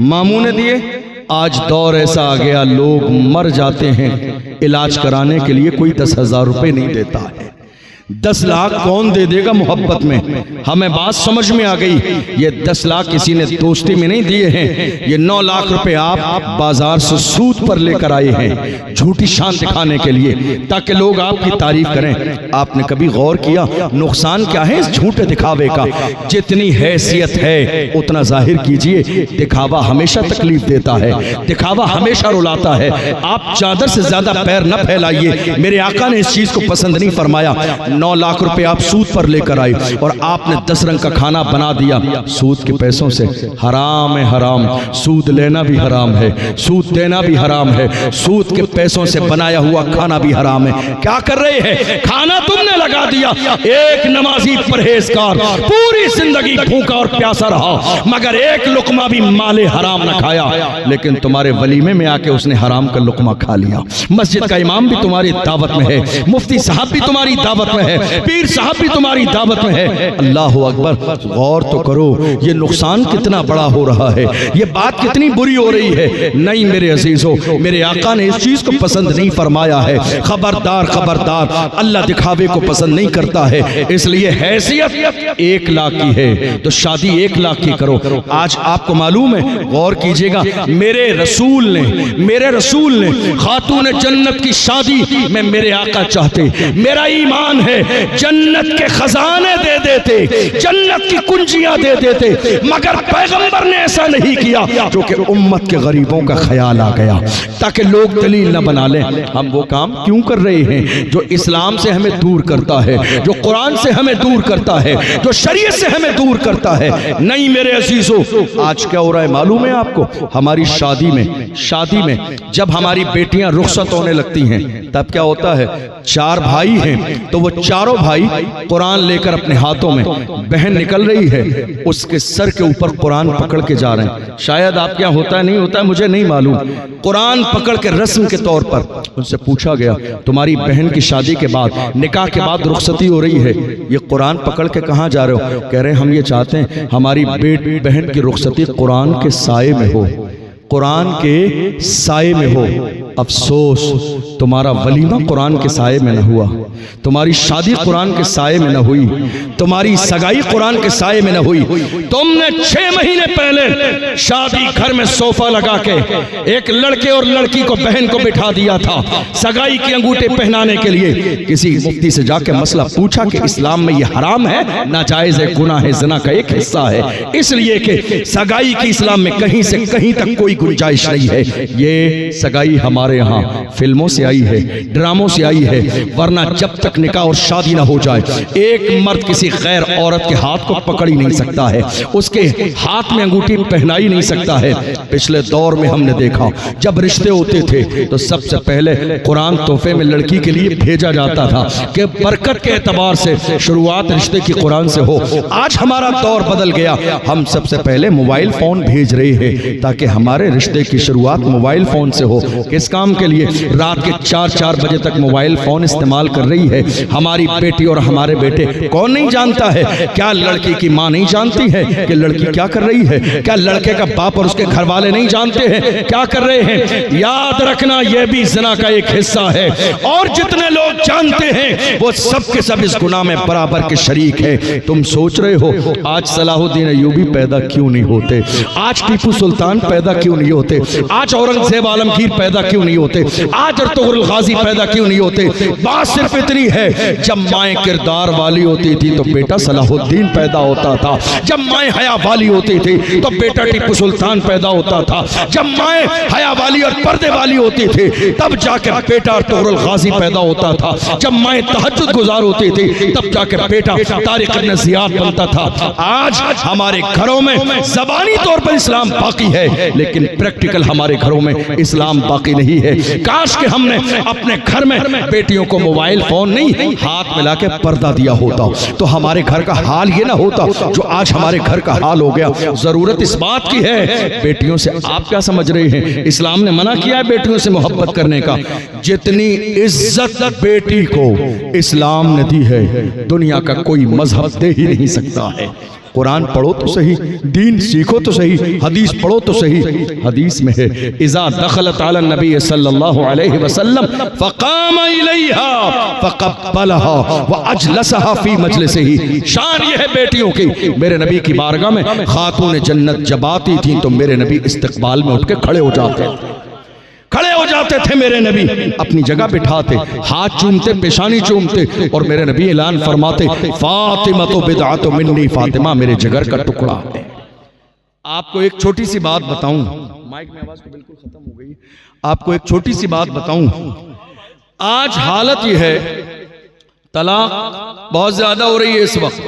मामू ने दिए। आज दौर ऐसा आ गया, लोग मर जाते हैं इलाज कराने के लिए, कोई 10,000 रुपए नहीं देता है। 10 लाख कौन दे देगा मोहब्बत में? हमें बात समझ में आ गई। ये 10 लाख किसी ने दोस्ती में नहीं दिए हैं, ये 9 लाख रुपए आप बाजार से सूद पर लेकर आए हैं, झूठी शान दिखाने के लिए, ताकि लोग आपकी तारीफ करें। आपने कभी गौर किया नुकसान क्या है इस झूठे दिखावे का? जितनी हैसियत है उतना जाहिर कीजिए। दिखावा हमेशा तकलीफ देता है, दिखावा हमेशा रुलाता है। आप चादर से ज्यादा पैर न फैलाइए। मेरे आका ने इस चीज को पसंद नहीं फरमाया। 9 लाख रुपए आप सूद पर लेकर आए और आपने 10 रंग का खाना बना दिया सूद के पैसों से। हराम है हराम, सूद लेना भी हराम है, सूद देना भी हराम है, सूद के पैसों से बनाया हुआ खाना भी हराम है। क्या कर रहे हैं? खाना तुमने लगा दिया। एक नमाजी परहेजगार पूरी जिंदगी भूखा और प्यासा रहा, मगर एक लुकमा भी माले हराम न खाया, लेकिन तुम्हारे वलीमे में आके उसने हराम का लुकमा खा लिया। मस्जिद का इमाम भी तुम्हारी दावत में है, मुफ्ती साहब भी तुम्हारी दावत में है, पीर साहब भी तुम्हारी दावत में है। अल्लाह अकबर, गौर तो करो ये नुकसान कितना बड़ा हो रहा है, ये बात कितनी बुरी हो रही है। नहीं मेरे अजीजों, मेरे आका ने इस चीज को पसंद नहीं फरमाया है। खबरदार खबरदार, अल्लाह दिखावे को पसंद नहीं करता है। इसलिए हैसियत 1 लाख की है तो शादी 1 लाख की करो। आज आपको मालूम है, गौर कीजिएगा, मेरे रसूल ने खातून जन्नत की शादी में मेरे आका चाहते, मेरा ईमान है जन्नत के खजाने दे देते, जन्नत की कुंजियां दे देते, मगर पैगंबर ने ऐसा नहीं किया, क्योंकि उम्मत के गरीबों का ख्याल आ गया ताकि लोग दलील न बना लें। हम वो काम क्यों कर रहे हैं जो इस्लाम से हमें दूर करता है, जो कुरान से हमें दूर करता है, जो शरीयत से हमें दूर करता है। नहीं मेरे अजीजों, आज क्या हो रहा है मालूम है आपको? हमारी शादी में जब हमारी बेटियां रुखसत होने लगती हैं, तब क्या होता है? 4 भाई हैं तो वो चारों भाई कुरान लेकर अपने हाथों में, बहन निकल रही है उसके सर के ऊपर कुरान पकड़ के जा रहे हैं। शायद आप क्या होता है नहीं होता है मुझे नहीं मालूम, कुरान पकड़ के रस्म के तौर पर उनसे पूछा गया, तुम्हारी बहन की शादी के बाद, निकाह के बाद रुखसती हो रही है, ये कुरान पकड़ के कहाँ जा रहे हो? कह रहे हैं हम ये चाहते हैं हमारी बहन की रुखसती कुरान के साए में हो, कुरान के साए में हो। अफसोस, तुम्हारा वलीमा कुरान के साए में न हुआ, तुम्हारी शादी कुरान के साए में न हुई, तुम्हारी सगाई कुरान के साए में न हुई। तुमने 6 महीने पहले शादी घर में सोफा लगा के एक लड़के और लड़की को, बहन को बिठा दिया था सगाई के अंगूठे पहनाने के लिए। किसी मुफ्ती से जाके मसला पूछा कि इस्लाम में ये हराम है, नाजायज है, गुनाह है, ज़िना का एक हिस्सा है, इसलिए कि सगाई की इस्लाम में कहीं से कहीं तक कोई गुंजाइश नहीं है। ये सगाई हमारी हमारे यहाँ फिल्मों से आई है, ड्रामों से आई है, वरना जब तक निकाह और शादी ना हो जाए एक मर्द किसी गैर औरत के हाथ को पकड़ ही नहीं सकता है, उसके हाथ में अंगूठी पहना ही नहीं सकता है। पिछले दौर में हमने देखा जब रिश्ते होते थे तो सबसे पहले कुरान तोहफे में लड़की के लिए भेजा जाता था कि बरकत के एतबार से शुरुआत रिश्ते की कुरान से हो। आज हमारा दौर बदल गया, हम सबसे पहले मोबाइल फोन भेज रहे हैं ताकि हमारे रिश्ते की शुरुआत मोबाइल फोन से हो। किस काम के लिए? रात के 4-4 बजे तक मोबाइल फोन इस्तेमाल कर रही है हमारी बेटी और हमारे बेटे। कौन नहीं जानता है? क्या लड़की की माँ नहीं जानती है कि लड़की क्या कर रही है? क्या लड़के का बाप और उसके घर वाले नहीं जानते हैं क्या कर रहे हैं? याद रखना, यह भी ज़िना का एक हिस्सा है और जितने लोग जानते हैं वो सब के सब इस गुनाह में बराबर के शरीक है। तुम सोच रहे हो आज सलाहुद्दीन अय्यूबी पैदा क्यों नहीं होते, आज टीपू सुल्तान पैदा क्यों नहीं होते, आज औरंगजेब आलमगीर पैदा क्यों नहीं होते, आज अर्तुगरुल गाजी पैदा क्यों नहीं होते? बात सिर्फ इतनी है, जब माएँ किरदार वाली होती थी तो बेटा सलाहुद्दीन पैदा होता था, जब माएँ हया वाली होती थी तो बेटा टीपू सुल्तान पैदा होता था, जब माएँ हया वाली और पर्दे वाली होती थी तब जाके बेटा अर्तुगरुल गाजी पैदा होता था, जब माएँ तहज्जुद गुजार होती थी तब जाके बेटा तारिक इब्न ज़ियाद बनता था। आज हमारे घरों में ज़बानी तौर पर इस्लाम बाकी है लेकिन प्रैक्टिकल हमारे घरों में इस्लाम बाकी नहीं है। काश कि हमने अपने घर में बेटियों को मोबाइल फोन नहीं हाथ मिला के पर्दा दिया होता तो हमारे घर का हाल ये ना होता जो आज हमारे घर का हाल हो गया। जरूरत इस बात की है, बेटियों से आप क्या समझ रहे हैं? इस्लाम ने मना किया है बेटियों से मोहब्बत करने का। जितनी इज्जत बेटी को इस्लाम ने दी है दुनिया का कोई मजहब दे ही नहीं सकता है। कुरान पढ़ो तो सही, दीन सीखो तो सही, हदीस पढ़ो तो सही। हदीस में है इज़ा दखलत अला नबी सल्लल्लाहु अलैहि वसल्लम फ़क़ाम इलैहा फ़क़ब्बलहा व अजलसहा फ़ी मजलिसिही। शान ये है बेटियों की, मेरे नबी की बारगाह में खातून जन्नत जब आती थी तो मेरे नबी इस्तकबाल में उठ के खड़े हो जाते थे मेरे नबी अपनी जगह बिठाते, हाथ चूमते, पेशानी चूमते और मेरे नबी ऐलान फरमाते फातिमा तो बिदअतु मिन्नी, फातिमा मेरे जिगर का टुकड़ा है। आपको एक छोटी सी बात बताऊं, माइक में आवाज तो बिल्कुल खत्म हो गई। आपको एक छोटी सी बात बताऊं, आज हालत यह है तलाक बहुत ज्यादा हो रही है इस वक्त,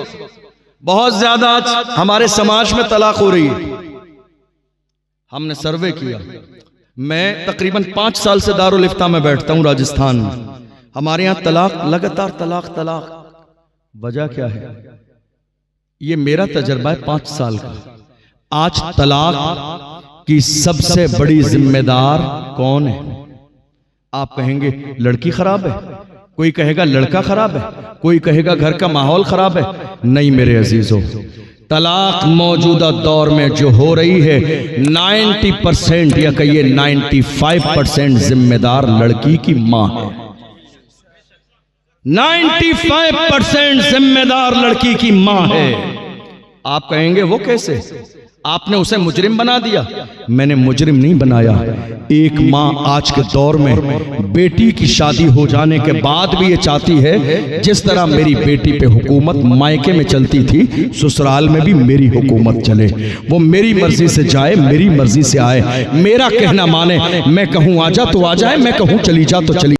बहुत ज्यादा आज हमारे समाज में तलाक हो रही है। हमने सर्वे किया, मैं तकरीबन 5 साल से दारुल इफ्ता में बैठता हूं राजस्थान में। हमारे यहाँ तलाक लगातार तलाक। वजह क्या है? ये मेरा तजर्बा है 5 साल का। आज तलाक की सबसे बड़ी जिम्मेदार कौन है? आप कहेंगे लड़की खराब है, कोई कहेगा लड़का खराब है, कोई कहेगा घर का माहौल खराब है। नहीं मेरे अजीजों, तलाक मौजूदा दौर में जो हो रही है 90% या कहिए 95% जिम्मेदार लड़की की मां है। 95% जिम्मेदार लड़की की मां है। आप कहेंगे वो कैसे? आपने उसे मुजरिम बना दिया। मैंने मुजरिम नहीं बनाया। एक माँ आज के दौर में बेटी की शादी हो जाने के बाद भी ये चाहती है जिस तरह मेरी बेटी पे हुकूमत मायके में चलती थी ससुराल में भी मेरी हुकूमत चले। वो मेरी मर्जी से जाए, मेरी मर्जी से आए, मेरा कहना माने। मैं कहूँ आ जा तो आ जाए, मैं कहूँ चली जा तो चली